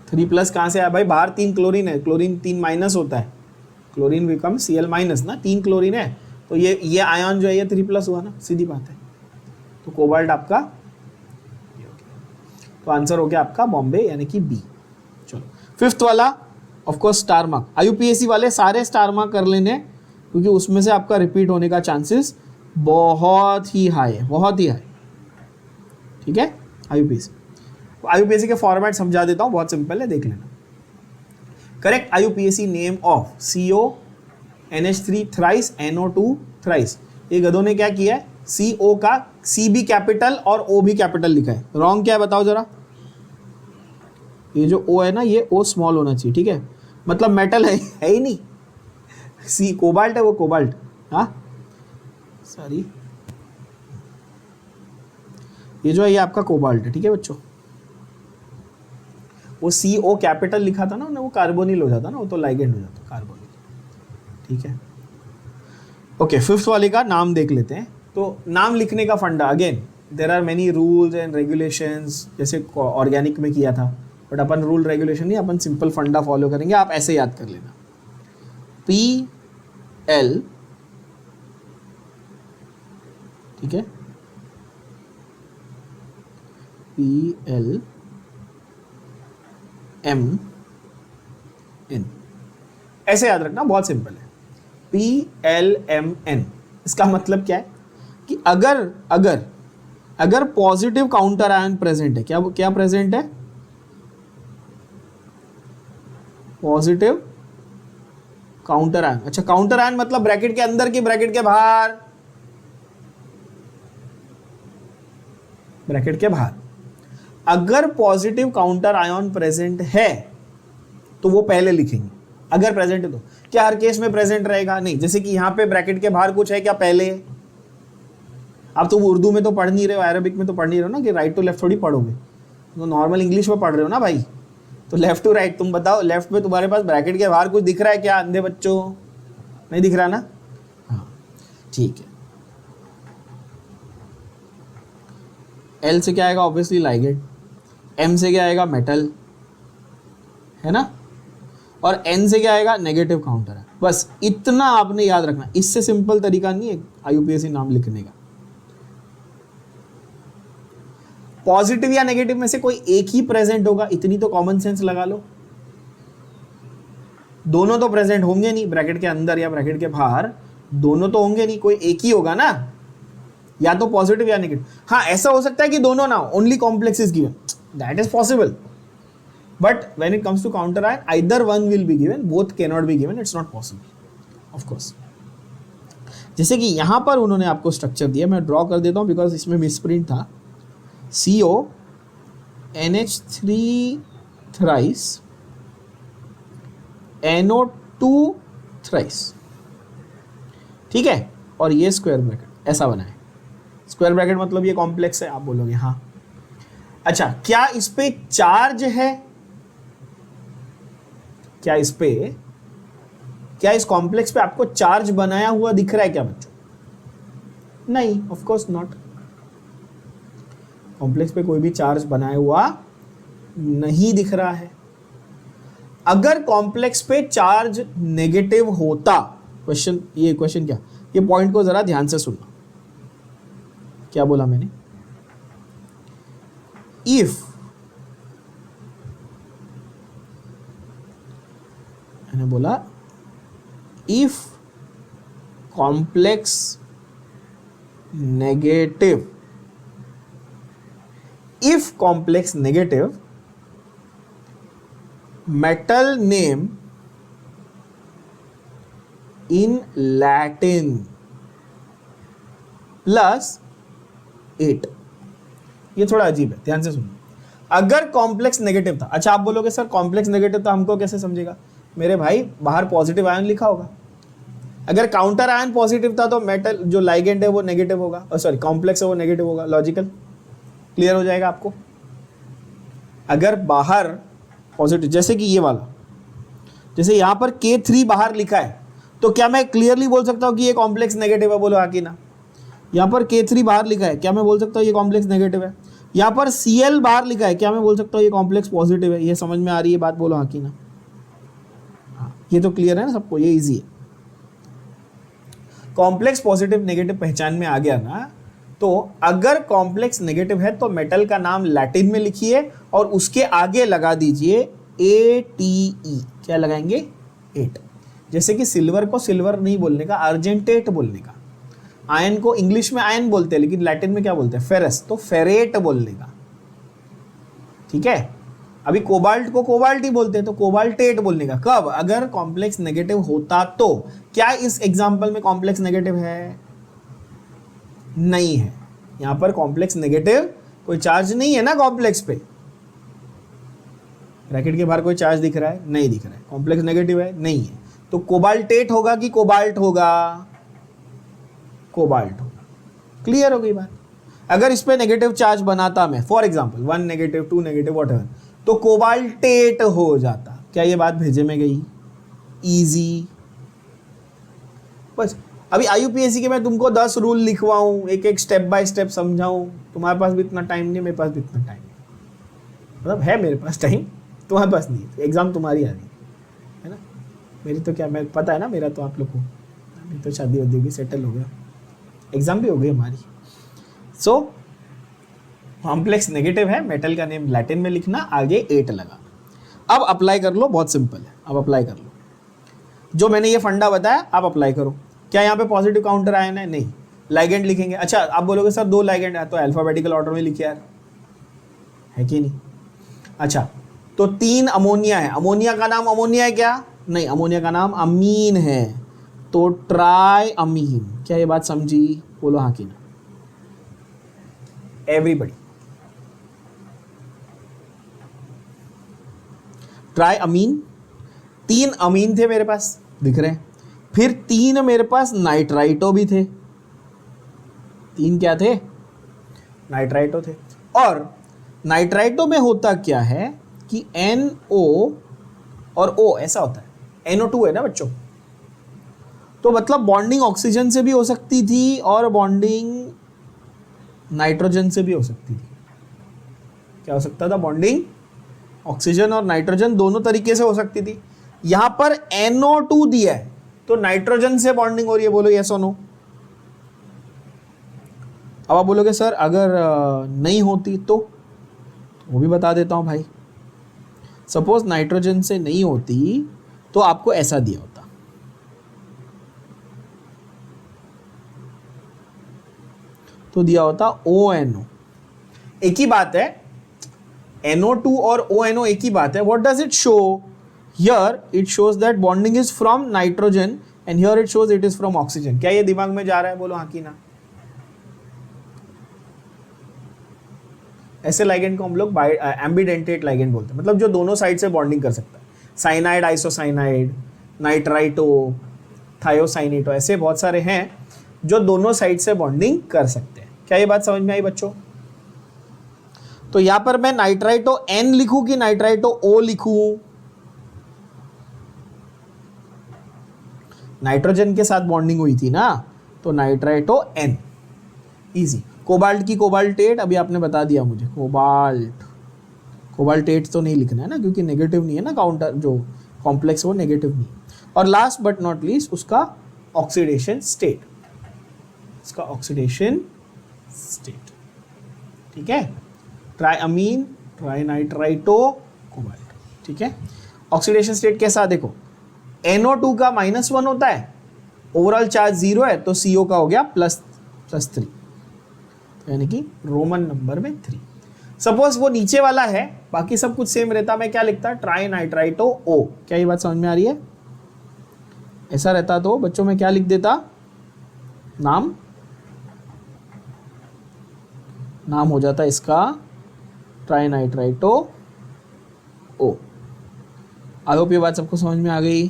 3+ कहाँ से आया भाई? बाहर 3 क्लोरीन है, क्लोरीन 3- होता है, क्लोरीन बिकम Cl- ना, 3 क्लोरीन है, तो ये आयन जो है ये 3+ हुआ ना, सीधी बात है। तो कोबाल्ट आपका, तो आंसर हो गया आपका बॉम्बे यानी कि बी। चलो फिफ्थ वाला, of course star mark, IUPAC वाले सारे स्टार मार्क कर लेने, क्योंकि उसमें से आपका रिपीट होने का चांसेस बहुत ही हाई है, बहुत ही हाई। ठीक है, IUPAC के फॉर्मेट समझा देता हूँ, बहुत सिंपल है, देख लेना। Correct IUPAC name of CONH3 thrice, NO2 thrice. ये गधों ने क्या किया है? CO का C भी कैपिटल और O भी कैपिटल लिखा है, रॉन्ग क्या है बताओ जरा? ये जो O है ना, ये O स्मॉल होना चाहिए, ठीक है, मतलब मेटल है ही नहीं, C कोबाल्ट है, वो कोबाल्ट, हाँ सॉरी, ये जो है ये आपका कोबाल्ट है, ठीक है बच्चों। वो CO कैपिटल लिखा था ना, वो कार्बोनिल हो जाता ना, वो तो लाइगेंड हो जाता कार्बोनिल, ठीक है। ओके, फिफ्थ वाले का नाम देख लेते हैं। तो नाम लिखने का funda, again there are many rules and regulations, जैसे ऑर्गेनिक में किया था, बट अपन रूल रेगुलेशन नहीं, अपन सिंपल फंडा फॉलो करेंगे, आप ऐसे याद कर लेना। PL, ठीक है, PLMN, ऐसे याद रखना, बहुत सिंपल है। PLMN, इसका मतलब क्या है कि अगर पॉजिटिव काउंटर आयन प्रेजेंट है, क्या प्रेजेंट है? Positive counter ion. अच्छा, काउंटर आयन मतलब ब्रैकेट के अंदर की ब्रैकेट के बाहर? ब्रैकेट के बाहर। अगर पॉजिटिव काउंटर आयन प्रेजेंट है तो वो पहले लिखेंगे, अगर प्रेजेंट है तो। क्या हर केस में प्रेजेंट रहेगा? नहीं, जैसे कि यहां पे ब्रैकेट के बाहर कुछ है क्या पहले? अब तो उर्दू में तो पढ़ नहीं रहे हो, अरबिक में तो पढ़ नहीं रहे हो ना, कि राइट टू लेफ्ट थोड़ी पढ़ोगे, तो नॉर्मल इंग्लिश में पढ़ रहे हो ना भाई, तो लेफ्ट टू राइट। तुम बताओ, लेफ्ट में तुम्हारे पास ब्रैकेट के बाहर कुछ दिख रहा है क्या अंधे बच्चों? नहीं दिख रहा ना? हाँ ठीक है। एल से क्या आएगा? Obviously ligand. एम से क्या आएगा? मेटल, है ना? और एन से क्या आएगा? नेगेटिव काउंटर है। बस इतना आपने याद रखना, इससे सिंपल तरीका नहीं है IUPAC नाम लिखने का। पॉजिटिव या नेगेटिव में से कोई एक ही प्रेजेंट होगा, इतनी तो कॉमन सेंस लगा लो। दोनों तो प्रेजेंट होंगे नहीं, ब्रैकेट के अंदर या ब्रैकेट के बाहर दोनों तो होंगे नहीं, कोई एक ही होगा ना, या तो पॉजिटिव या नेगेटिव। हाँ, ऐसा हो सकता है कि दोनों ना हो, only complex is given, that is possible, but when it comes to counter ion either one will be given, both can not be given, it's not possible of course. जैसे कि यहां पर उन्होंने आपको स्ट्रक्चर दिया, मैं ड्रॉ कर देता हूं बिकॉज इसमें मिसप्रिंट था। CO NH3 thrice NO2 thrice, ठीक है, और ये स्क्वायर ब्रैकेट ऐसा बना है। स्क्वायर ब्रैकेट मतलब ये कॉम्प्लेक्स है, आप बोलोगे हाँ। अच्छा, क्या इस पे चार्ज है? क्या इस कॉम्प्लेक्स पे आपको चार्ज बनाया हुआ दिख रहा है क्या बच्चों? नहीं, ऑफ कोर्स नॉट। कॉम्प्लेक्स पे कोई भी चार्ज बनाया हुआ नहीं दिख रहा है। अगर कॉम्प्लेक्स पे चार्ज नेगेटिव होता, क्वेश्चन क्या, ये पॉइंट को जरा ध्यान से सुनना। क्या बोला मैंने? इफ मैंने बोला if complex negative, metal name in Latin plus 8। ये थोड़ा अजीब है, ध्यान से सुनो। अगर कॉम्प्लेक्स नेगेटिव था, अच्छा आप बोलोगे सर कॉम्प्लेक्स नेगेटिव था हमको कैसे समझेगा? मेरे भाई बाहर पॉजिटिव आयन लिखा होगा। अगर काउंटर आयन पॉजिटिव था तो मेटल जो लाइगेंड है वो नेगेटिव होगा, सॉरी कॉम्प्लेक्स है वो नेगेटिव होगा। लॉजिकल क्लियर हो जाएगा आपको। अगर बाहर पॉजिटिव, जैसे कि ये वाला, जैसे यहां पर K3 बाहर लिखा है, तो क्या मैं क्लियरली बोल सकता हूं कि ये कॉम्प्लेक्स नेगेटिव है? बोलो हाँ कि ना। यहां पर K3 बाहर लिखा है, क्या मैं बोल सकता हूं ये कॉम्प्लेक्स नेगेटिव है? यहां पर Cl बाहर लिखा है, क्या मैं बोल सकता हूं ये कॉम्प्लेक्स पॉजिटिव है? ये समझ में आ रही है बात? बोलो हाँ कि ना। ये तो क्लियर है ना सबको, ये इजी है। कॉम्प्लेक्स पॉजिटिव नेगेटिव पहचान में आ गया ना। तो अगर कॉम्प्लेक्स नेगेटिव है तो मेटल का नाम लैटिन में लिखिए और उसके आगे लगा दीजिए ATE। क्या लगाएंगे? 8। जैसे कि सिल्वर को सिल्वर नहीं बोलने का, अर्जेंटेट बोलने का। आयन को इंग्लिश में आयन बोलते हैं लेकिन लैटिन में क्या बोलते हैं? फेरस, तो फेरेट बोलने का। ठीक है, अभी कोबाल्ट को कोबाल्ट ही बोलते हैं तो कोबाल्टेट बोलने का। कब? अगर कॉम्प्लेक्स नेगेटिव होता तो। क्या इस एग्जांपल में कॉम्प्लेक्स नेगेटिव है? नहीं है। यहां पर कॉम्प्लेक्स नेगेटिव, कोई चार्ज नहीं है ना कॉम्प्लेक्स पे। ब्रैकेट के बाहर कोई चार्ज दिख रहा है? नहीं दिख रहा है। कॉम्प्लेक्स नेगेटिव है? नहीं है। तो कोबाल्टेट होगा कि कोबाल्ट होगा? कोबाल्ट होगा। क्लियर हो गई बात? अगर इस पे नेगेटिव चार्ज बनाता मैं, for example 1 negative 2 negative whatever, तो कोबाल्टेट हो जाता। क्या ये बात भेजे में गई? इजी। बस अभी IUPAC के मैं तुमको 10 रूल लिखवाऊं, एक एक स्टेप बाय स्टेप समझाऊं, तुम्हारे पास भी इतना टाइम नहीं, मेरे पास भी इतना टाइम नहीं। मतलब है मेरे पास टाइम, तुम्हारे पास नहीं है। एग्जाम तुम्हारी आ रही है ना, मेरी तो क्या, मैं पता है ना मेरा तो आप लोग को। अभी तो शादी वादी होगी, सेटल हो गया, एग्जाम भी हो गई हमारी। सो कॉम्प्लेक्स नेगेटिव है, मेटल का नेम लैटिन में लिखना, आगे 8 लगा। अब अप्लाई कर लो, बहुत सिंपल है। अब अप्लाई कर लो जो मैंने ये फंडा बताया, आप अप्लाई करो। क्या यहाँ पे पॉजिटिव काउंटर आयन है? नहीं। लाइगेंड लिखेंगे। अच्छा आप बोलोगे सर 2 लाइगेंड है, तो अल्फाबेटिकल ऑर्डर में लिखिए यार, है कि नहीं? अच्छा तो 3 अमोनिया है। अमोनिया का नाम अमोनिया है क्या? नहीं, अमोनिया का नाम अमीन है, तो ट्राई अमीन। क्या ये बात समझी? बोलो हाँ कि ना एवरीबडी। ट्राई अमीन। 3 अमीन थे मेरे पास, दिख रहे हैं। फिर 3 मेरे पास नाइट्राइटो भी थे। 3 क्या थे? नाइट्राइटो थे। और नाइट्राइटो में होता क्या है कि NO और O ऐसा होता है। NO2 है ना बच्चों, तो मतलब बॉन्डिंग ऑक्सीजन से भी हो सकती थी और बॉन्डिंग नाइट्रोजन से भी हो सकती थी। क्या हो सकता था? बॉन्डिंग ऑक्सीजन और नाइट्रोजन दोनों तरीके से हो सकती थी। यहां पर NO2 दिया है तो नाइट्रोजन से बॉन्डिंग हो रही है। बोलो यस और नो। अब आप बोलोगे सर अगर नहीं होती तो वो भी बता देता हूँ भाई। सपोज नाइट्रोजन से नहीं होती तो आपको ऐसा दिया होता, तो दिया होता ONO। एक ही बात है, NO2 और ONO एक ही बात है। What does it show? Here it shows that bonding is from nitrogen and here it shows it is from oxygen. क्या ये दिमाग में जा रहा है? बोलो हाँ कि ना। ऐसे लाइगेंड को हम लोग एम्बिडेंटेट लाइगेंड बोलते हैं, मतलब जो दोनों साइड से बॉन्डिंग कर सकता है। साइनाइड, आइसोसाइनाइड, नाइट्राइटो, थायोसाइनेटो, ऐसे बहुत सारे हैं जो दोनों साइड से बॉन्डिंग कर सकते हैं। क्या ये बात समझ में आई बच्चों? तो यहां पर मैं नाइट्राइटो N लिखूं कि नाइट्राइटो O लिखूं? नाइट्रोजन के साथ बॉन्डिंग हुई थी ना, तो नाइट्राइटो N, इजी। कोबाल्ट की कोबाल्टेट, अभी आपने बता दिया मुझे, कोबाल्ट, कोबाल्टेट तो नहीं लिखना है ना, क्योंकि नेगेटिव नहीं है ना, काउंटर जो कॉम्प्लेक्स वो नेगेटिव नहीं। और लास्ट बट नॉट लीस्ट उसका ऑक्सीडेशन स्टेट, इसका ऑक्सीडेशन स्टेट, ठीक है। ट्राइअमीन, ट्राइनाइट्राइटो, कोबाल्ट, ठीक है। ऑक्सीडेशन स्टेट कैसा? देखो NO2 का -1 होता है, ओवरऑल चार्ज 0 है, तो CO का हो गया +3, यानी कि रोमन नंबर में 3। सपोज वो नीचे वाला है, बाकी सब कुछ सेम रहता, मैं क्या लिखता? ट्राइनाइट्राइटो O। क्या ये बात समझ में आ रही है? ऐसा रहता तो बच्चों में क्या लिख देता? नाम हो जाता इसका ट्राइनाइट्राइटो O। आई होप ये बात सबको समझ में आ गई।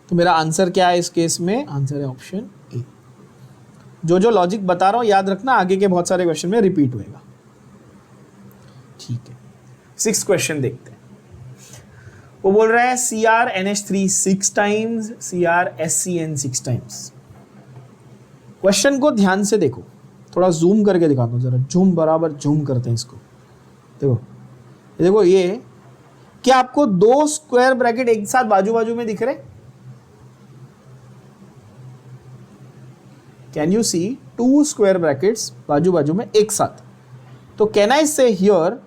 तो मेरा आंसर क्या है इस केस में? आंसर है ऑप्शन ए। जो लॉजिक बता रहा हूं याद रखना, आगे के बहुत सारे क्वेश्चन में रिपीट होएगा, ठीक है। 6th क्वेश्चन देखते हैं। वो बोल रहा है CrNH3 6 times, CrSCN 6 times. Question को ध्यान से देखो, थोड़ा जूम करके दिखाता हूं, जरा जूम, बराबर जूम करते हैं इसको। देखो ये क्या आपको 2 स्क्वायर ब्रैकेट एक साथ बाजू बाजू में दिख रहे? Can you see 2 square brackets बाजू बाजू में एक साथ? तो can I say here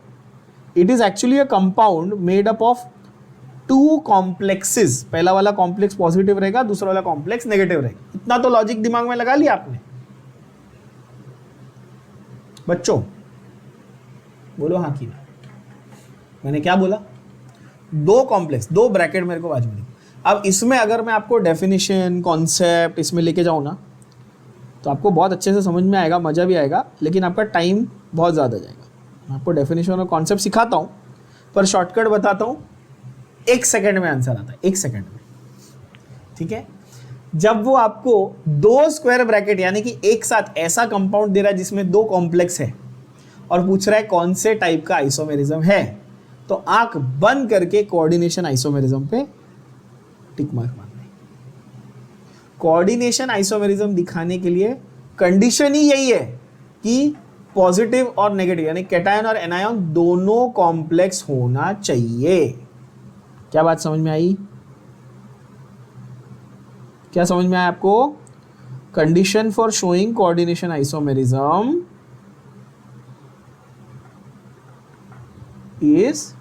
it is actually a compound made up of 2 complexes. पहला वाला कॉम्प्लेक्स पॉजिटिव रहेगा, दूसरा वाला कॉम्प्लेक्स नेगेटिव रहेगा। इतना तो लॉजिक दिमाग में लगा लिया आपने बच्चों? बोलो हाँ कि ना। मैंने क्या बोला? 2 कॉम्प्लेक्स, 2 ब्रैकेट मेरे को बाजू में। अब इसमें अगर मैं आपको डेफिनेशन, कॉन्सेप्ट इसमें लेके जाऊं ना, तो आपको बहुत अच्छे से समझ में आएगा, मज़ा भी आएगा, लेकिन आपका टाइम बहुत ज़्यादा जाएगा। मैं आपको डेफिनेशन और कॉन्सेप्ट सिखाता हूँ, पर शॉर्टकट बताता हूँ। 1 सेकेंड में आंसर आता है, 1 सेकेंड में, ठीक है। जब वो आपको 2 स्क्वायर ब्रैकेट यानी कि एक साथ ऐसा कंपाउंड दे रहा है जिसमें 2 कॉम्प्लेक्स है और पूछ रहा है कौन से टाइप का आइसोमेरिज्म है, तो आंख बंद करके कोऑर्डिनेशन आइसोमेरिज्म पे टिक मार्क मारना है। कोऑर्डिनेशन आइसोमेरिज्म दिखाने के लिए कंडीशन ही यही है कि पॉजिटिव और नेगेटिव यानी कैटायन और एनायन दोनों कॉम्प्लेक्स होना चाहिए। क्या बात समझ में आई? क्या समझ में आया आपको? Condition for showing coordination isomerism is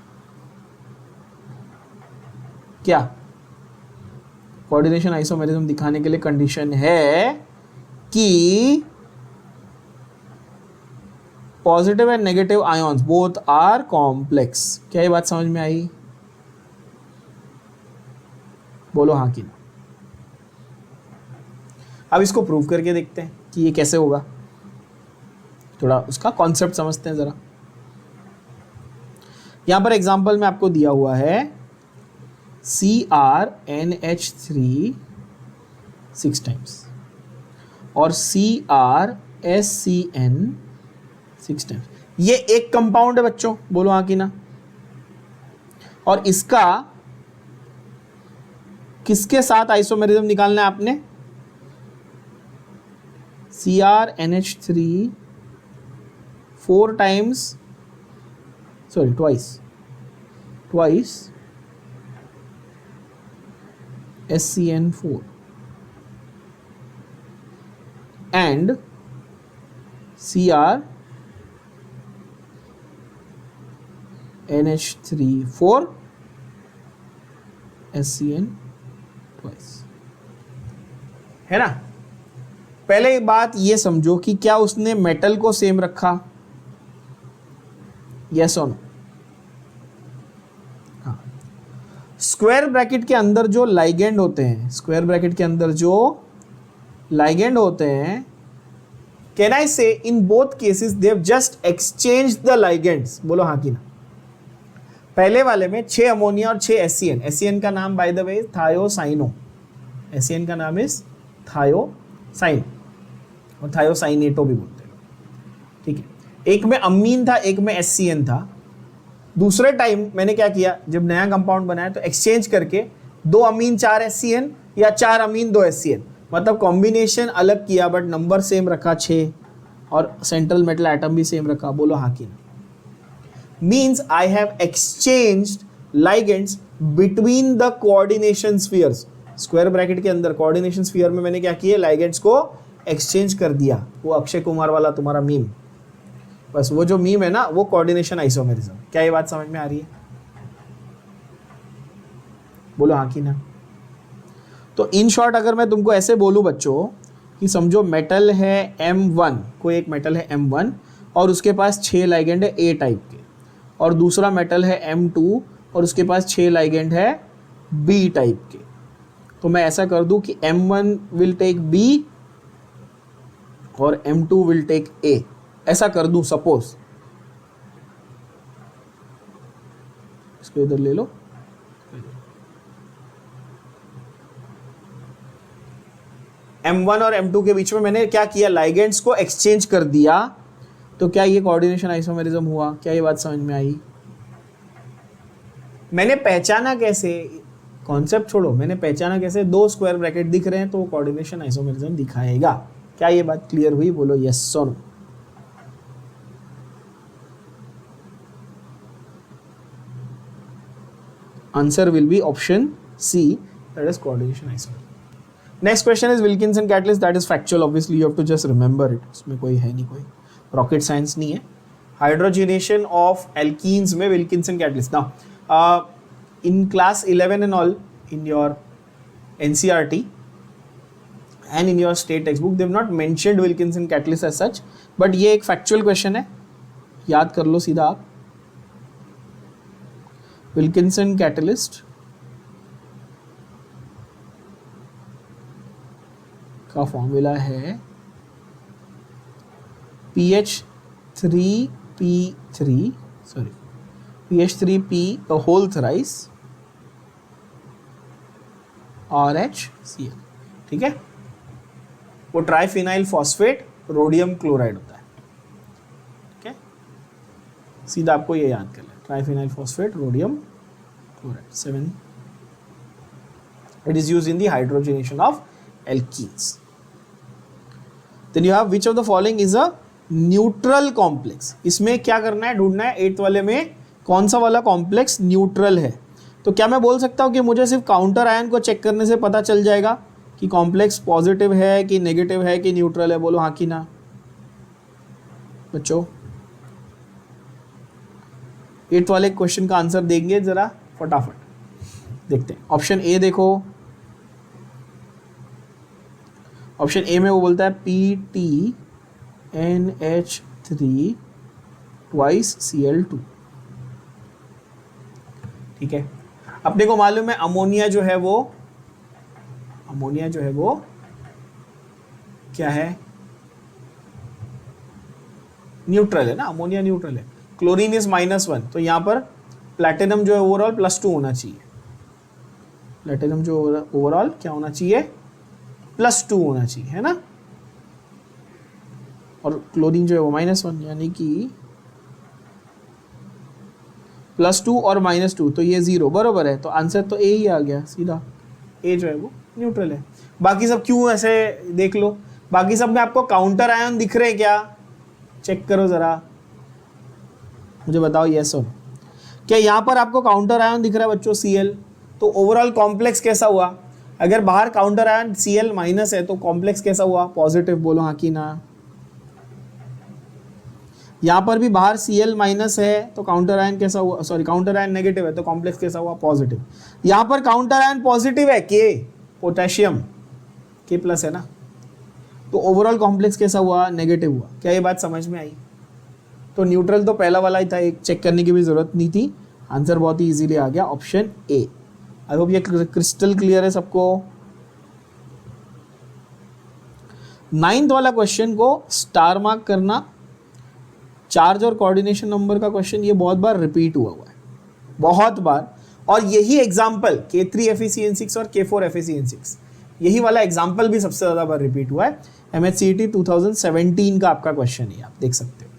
क्या? कोऑर्डिनेशन आइसोमेरिज्म दिखाने के लिए कंडीशन है कि positive and negative ions both are complex. क्या ये बात समझ में आई? बोलो हाँ कि ना। अब इसको प्रूव करके देखते हैं कि ये कैसे होगा। थोड़ा उसका कॉन्सेप्ट समझते हैं जरा। यहां पर एग्जांपल में आपको दिया हुआ है CrNH3 6 टाइम्स और CrSCN 6 टाइम्स। ये एक कंपाउंड है बच्चों, बोलो हाँ कि ना। और इसका किसके साथ आइसोमेरिज्म निकालना है आपने? CrNH3 4 times, sorry twice SCN4 and NH3 4 SCN twice, है ना। पहले बात ये समझो कि क्या उसने मेटल को सेम रखा, यस और नो। हाँ, स्क्वायर ब्रैकेट के अंदर जो लाइगेंड होते हैं, स्क्वायर ब्रैकेट के अंदर जो लाइगेंड होते हैं, कैन आई से in both cases they have just exchange the ligands, बोलो हाँ कि ना। पहले वाले में 6 अमोनिया और 6 एससीएन, एससीएन का नाम बाय द वे थायोसाइनो, एससीएन का नाम इज थायोसाइन और थायोसाइनेटो भी बोलते हैं, ठीक है। एक में अमीन था, एक में एससीएन था। दूसरे टाइम मैंने क्या किया, जब नया कंपाउंड बनाया तो एक्सचेंज करके 2 अमीन 4 एससीएन या 4 अमीन 2 एससीएन, मतलब कॉम्बिनेशन अलग किया बट नंबर सेम रखा 6 और सेंट्रल मेटल एटम भी सेम रखा, बोलो हाँ कि ना। Means I have exchanged ligands between the coordination spheres. Square bracket के अंदर कोऑर्डिनेशन स्फीयर में मैंने क्या किया, लाइगेंड्स को एक्सचेंज कर दिया। वो अक्षय कुमार वाला तुम्हारा मीम, बस वो जो मीम है ना, वो कोऑर्डिनेशन आइसोमेरिज्म। क्या ये बात समझ में आ रही है, बोलो हाँ कि ना। तो इन शॉर्ट अगर मैं तुमको ऐसे बोलूं बच्चों कि समझो मेटल है M1, कोई एक मेटल है M1 और उसके पास 6 लाइगेंड है A टाइप के, और दूसरा मेटल है M2 और उसके पास 6 लाइगेंड है B टाइप के, तो मैं ऐसा कर दूं कि M1 विल टेक B और M2 विल टेक A, ऐसा कर दूं सपोज। इसको इधर ले लो, M1 और M2 के बीच में मैंने क्या किया, लाइगेंड्स को एक्सचेंज कर दिया, तो क्या ये कोऑर्डिनेशन आइसोमेरिज्म हुआ। क्या ये बात समझ में आई। मैंने पहचाना कैसे, कॉन्सेप्ट छोड़ो, मैंने पहचाना कैसे, 2 स्क्वायर ब्रैकेट दिख रहे हैं तो वो कोऑर्डिनेशन आइसोमेरिज्म दिखाएगा। क्या ये बात क्लियर हुई, बोलो यस और no. Answer will be option C, that is coordination isomerism. Next question is Wilkinson catalyst, that is factual, obviously you have to just remember it, उसमें कोई है नहीं, कोई रॉकेट साइंस नहीं है। हाइड्रोजनेशन ऑफ एल्कीन्स में Wilkinson catalyst. Now in class 11 and all in your NCERT and in your state textbook they have not mentioned Wilkinson catalyst as such, but ये एक factual question है, याद कर लो सीधा आप। Wilkinson catalyst का formula है PH3P the whole thrice RHCl, ठीक है। वो ट्राइफिनाइल फॉस्फेट रोडियम क्लोराइड होता है, ठीक है। सीधा आपको ये याद कर लें, triphenyl phosphate rhodium chloride 7, it is used in the hydrogenation of alkenes. Then you have which of the following is a neutral complex. इसमें क्या करना है, ढूंढना है 8th वाले में कौन सा वाला कॉम्प्लेक्स न्यूट्रल है। तो क्या मैं बोल सकता हूँ कि मुझे सिर्फ काउंटर आयन को चेक करने से पता चल जाएगा कि कॉम्प्लेक्स पॉजिटिव है कि नेगेटिव है कि न्यूट्रल है, बोलो हाँ कि ना बच्चों। 8th वाले क्वेश्चन का आंसर देंगे जरा फटाफट, देखते हैं। ऑप्शन ए देखो, ऑप्शन ए में वो बोलता है PTNH3 ट्वाइस Cl2, ठीक है। अपने को मालूम है अमोनिया जो है वो क्या है, न्यूट्रल है ना, अमोनिया न्यूट्रल है। क्लोरीन इज -1, तो यहां पर प्लैटिनम जो है ओवरऑल +2 होना चाहिए। प्लैटिनम जो ओवरऑल क्या होना चाहिए, +2 होना चाहिए, है ना। और क्लोरीन जो है वो -1, यानी कि +2 और -2, तो ये 0 बरोबर है। तो आंसर तो ए ही आ गया सीधा, ए जो है वो न्यूट्रल है। बाकी सब क्यों ऐसे देख लो, बाकी सब में आपको काउंटर आयन दिख रहे हैं क्या, चेक करो जरा, मुझे बताओ यस और क्या यहाँ पर आपको काउंटर आयन दिख रहा है बच्चों Cl, तो ओवरऑल कॉम्प्लेक्स कैसा हुआ। अगर बाहर काउंटर आयन Cl- है तो कॉम्प्लेक्स कैसा हुआ, पॉजिटिव, बोलो हाँ कि ना। यहाँ पर भी बाहर Cl माइनस है तो काउंटर आयन कैसा हुआ, सॉरी काउंटर आयन नेगेटिव है तो कॉम्प्लेक्स कैसा हुआ, पॉजिटिव। यहाँ पर काउंटर आयन पॉजिटिव है, के पोटेशियम के प्लस है ना, तो ओवरऑल कॉम्प्लेक्स कैसा हुआ, नेगेटिव हुआ। क्या ये बात समझ में आई? तो न्यूट्रल तो पहला वाला ही था, एक चेक करने की भी जरूरत नहीं थी, आंसर बहुत ही इजीली आ गया, ऑप्शन ए। आई होप ये क्रिस्टल क्लियर है सबको। 9th वाला क्वेश्चन को स्टार मार्क करना, चार्ज और कोऑर्डिनेशन नंबर का क्वेश्चन ये बहुत बार रिपीट हुआ है, बहुत बार, और यही एग्जाम्पल K3 FeCN6 और K4 FeCN6, यही वाला एग्जाम्पल भी सबसे ज्यादा बार रिपीट हुआ है। MHCET 2017 का आपका क्वेश्चन है, आप देख सकते हो।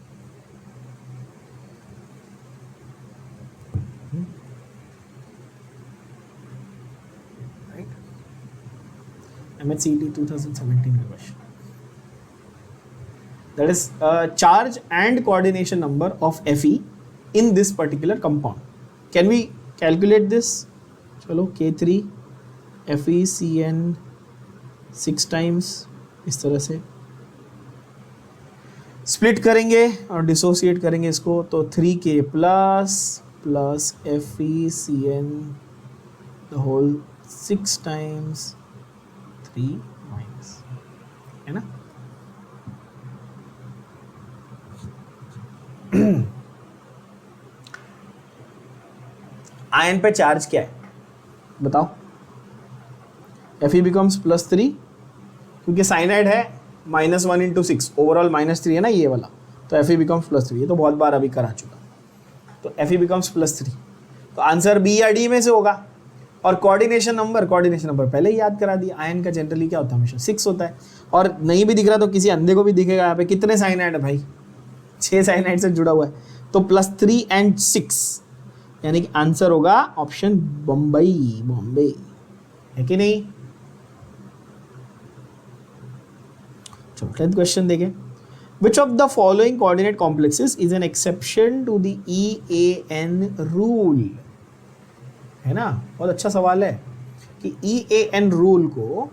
MHCET 2017 का question, that is charge and coordination number of Fe in this particular compound. Can we calculate this? चलो K3 FeCN 6 times इस तरह से स्प्लिट करेंगे और डिसोसिएट करेंगे इसको, तो 3K plus FeCN the whole 6 times 3 minus, है ना। आयन पे चार्ज क्या है बताओ? Fe बिकम्स +3 क्योंकि साइनाइड है -1 × 6, ओवरऑल -3 है ना ये वाला, तो Fe बिकम्स +3, ये तो बहुत बार अभी करा चुका, तो Fe बिकम्स +3, तो आंसर बी या डी में से होगा। और कोऑर्डिनेशन नंबर पहले ही याद करा दिया, आयन का जनरली क्या होता है, हमेशा 6 होता है, और नहीं भी दिख रहा तो किसी अंधे को भी दिखेगा। यहाँ पे कितने साइनाइड है भाई, 6 साइनाइड से जुड़ा हुआ है, तो +3 and 6, यानी कि आंसर होगा ऑप्शन बॉम्बे, है कि नहीं। चलो 10th क्वेश्चन देखें। Which of the following coordinate complexes is an exception to the EAN rule? है ना, बहुत अच्छा सवाल है कि EAN रूल को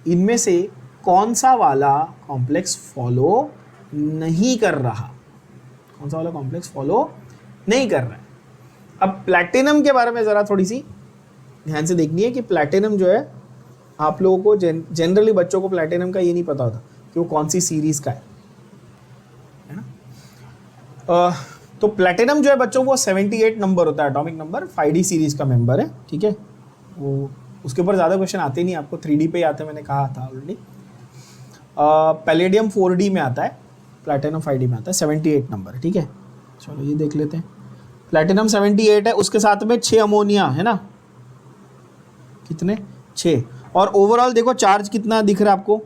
इनमें से कौन सा वाला कॉम्प्लेक्स फॉलो नहीं कर रहा, कौन सा वाला कॉम्प्लेक्स फॉलो नहीं कर रहा है। अब प्लैटिनम के बारे में ज़रा थोड़ी सी ध्यान से देखनी है कि प्लैटिनम जो है, आप लोगों को जनरली बच्चों को प्लैटिनम का ये नहीं पता होता कि वो कौन सी सीरीज़ का है ना। तो प्लैटिनम जो है बच्चों को 78 नंबर होता है, एटॉमिक नंबर, 5D सीरीज़ का मेंबर है, ठीक है। वो उसके ऊपर ज़्यादा क्वेश्चन आते नहीं, आपको 3D पे आते हैं, मैंने कहा था ऑलरेडी। पैलेडियम 4D में आता है, प्लैटिनम 5D में आता है, 78 नंबर, ठीक है। चलो ये देख लेते हैं, प्लैटिनम 78 है, उसके साथ में 6 अमोनिया है ना, कितने 6, और ओवरऑल देखो चार्ज कितना दिख रहा है आपको,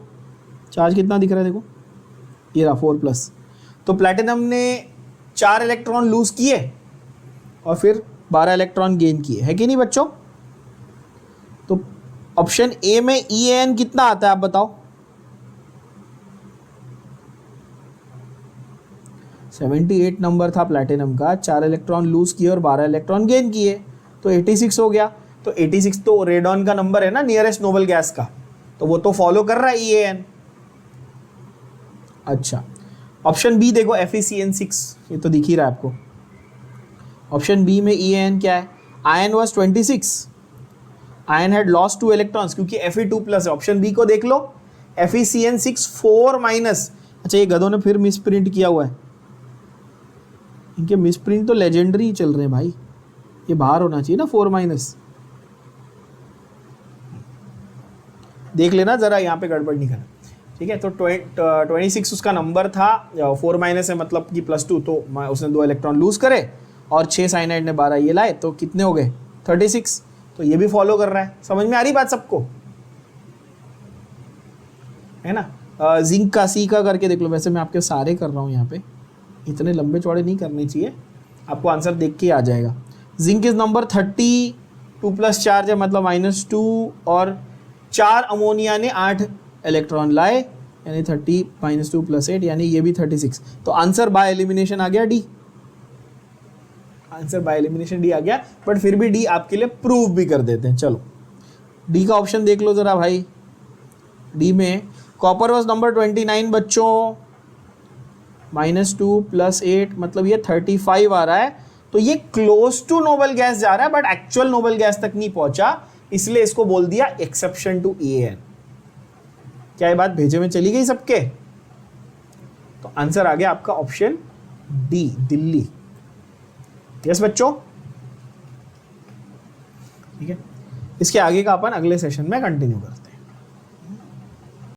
चार्ज कितना दिख रहा है देखो, ये रहा 4+। तो प्लैटिनम ने 4 इलेक्ट्रॉन लूज किए और फिर 12 इलेक्ट्रॉन गेन किए, है कि नहीं बच्चों। तो ऑप्शन ए में EAN कितना आता है आप बताओ? 78 नंबर था प्लैटिनम का, 4 इलेक्ट्रॉन लूज किए और 12 इलेक्ट्रॉन गेन किए, तो 86 हो गया। तो 86 तो रेडॉन का नंबर है ना, नियरेस्ट नोबल गैस का, तो वो तो फॉलो कर रहा है EAN। अच्छा, ऑप्शन बी देखो, FeCN6, ये तो दिख ही रहा है आपको। ऑप्शन बी में EAN क्या है? Ion was 26, ion had lost 2 electrons क्योंकि Fe2+ है। ऑप्शन बी को देख लो, FeCN6 4-। अच्छा, ये गधों ने फिर मिसप्रिंट किया हुआ है, इनके मिसप्रिंट तो लेजेंडरी चल रहे हैं भाई, ये बाहर होना चाहिए ना 4-। देख लेना जरा, यहाँ पे गड़बड़ नहीं करना, ठीक है। तो 26 उसका नंबर था, 4- है मतलब कि +2, तो उसने 2 इलेक्ट्रॉन लूज करे और 6 साइनाइड ने 12 ये लाए, तो कितने हो गए 36। तो ये भी फॉलो कर रहा है, समझ में आ रही बात सबको, है ना। जिंक का सी का करके देख लो, वैसे मैं आपके सारे कर रहा हूँ यहाँ पे, इतने लंबे चौड़े नहीं करने चाहिए, आपको आंसर देख के आ जाएगा। जिंक इज नंबर 30, 2+ चार्ज है मतलब -2, और 4 अमोनिया ने 8 इलेक्ट्रॉन लाए, यानी 30 - 2 + 8, यानी ये भी 36। तो आंसर बाय एलिमिनेशन आ गया D, answer by elimination D आ गया, बट फिर भी डी आपके लिए प्रूव भी कर देते हैं। चलो डी का ऑप्शन देख लो जरा भाई, डी में कॉपर वाज नंबर 29 बच्चों, -2 + 8 मतलब ये 35 आ रहा है। तो ये क्लोज टू नोबल गैस जा रहा है बट एक्चुअल नोबल गैस तक नहीं पहुंचा, इसलिए इसको बोल दिया एक्सेप्शन टू EAN। क्या ये बात भेजे में चली गई सबके? तो आंसर आ गया आपका ऑप्शन डी, दिल्ली। यस बच्चों, ठीक है। इसके आगे का अपन अगले सेशन में कंटिन्यू करते हैं।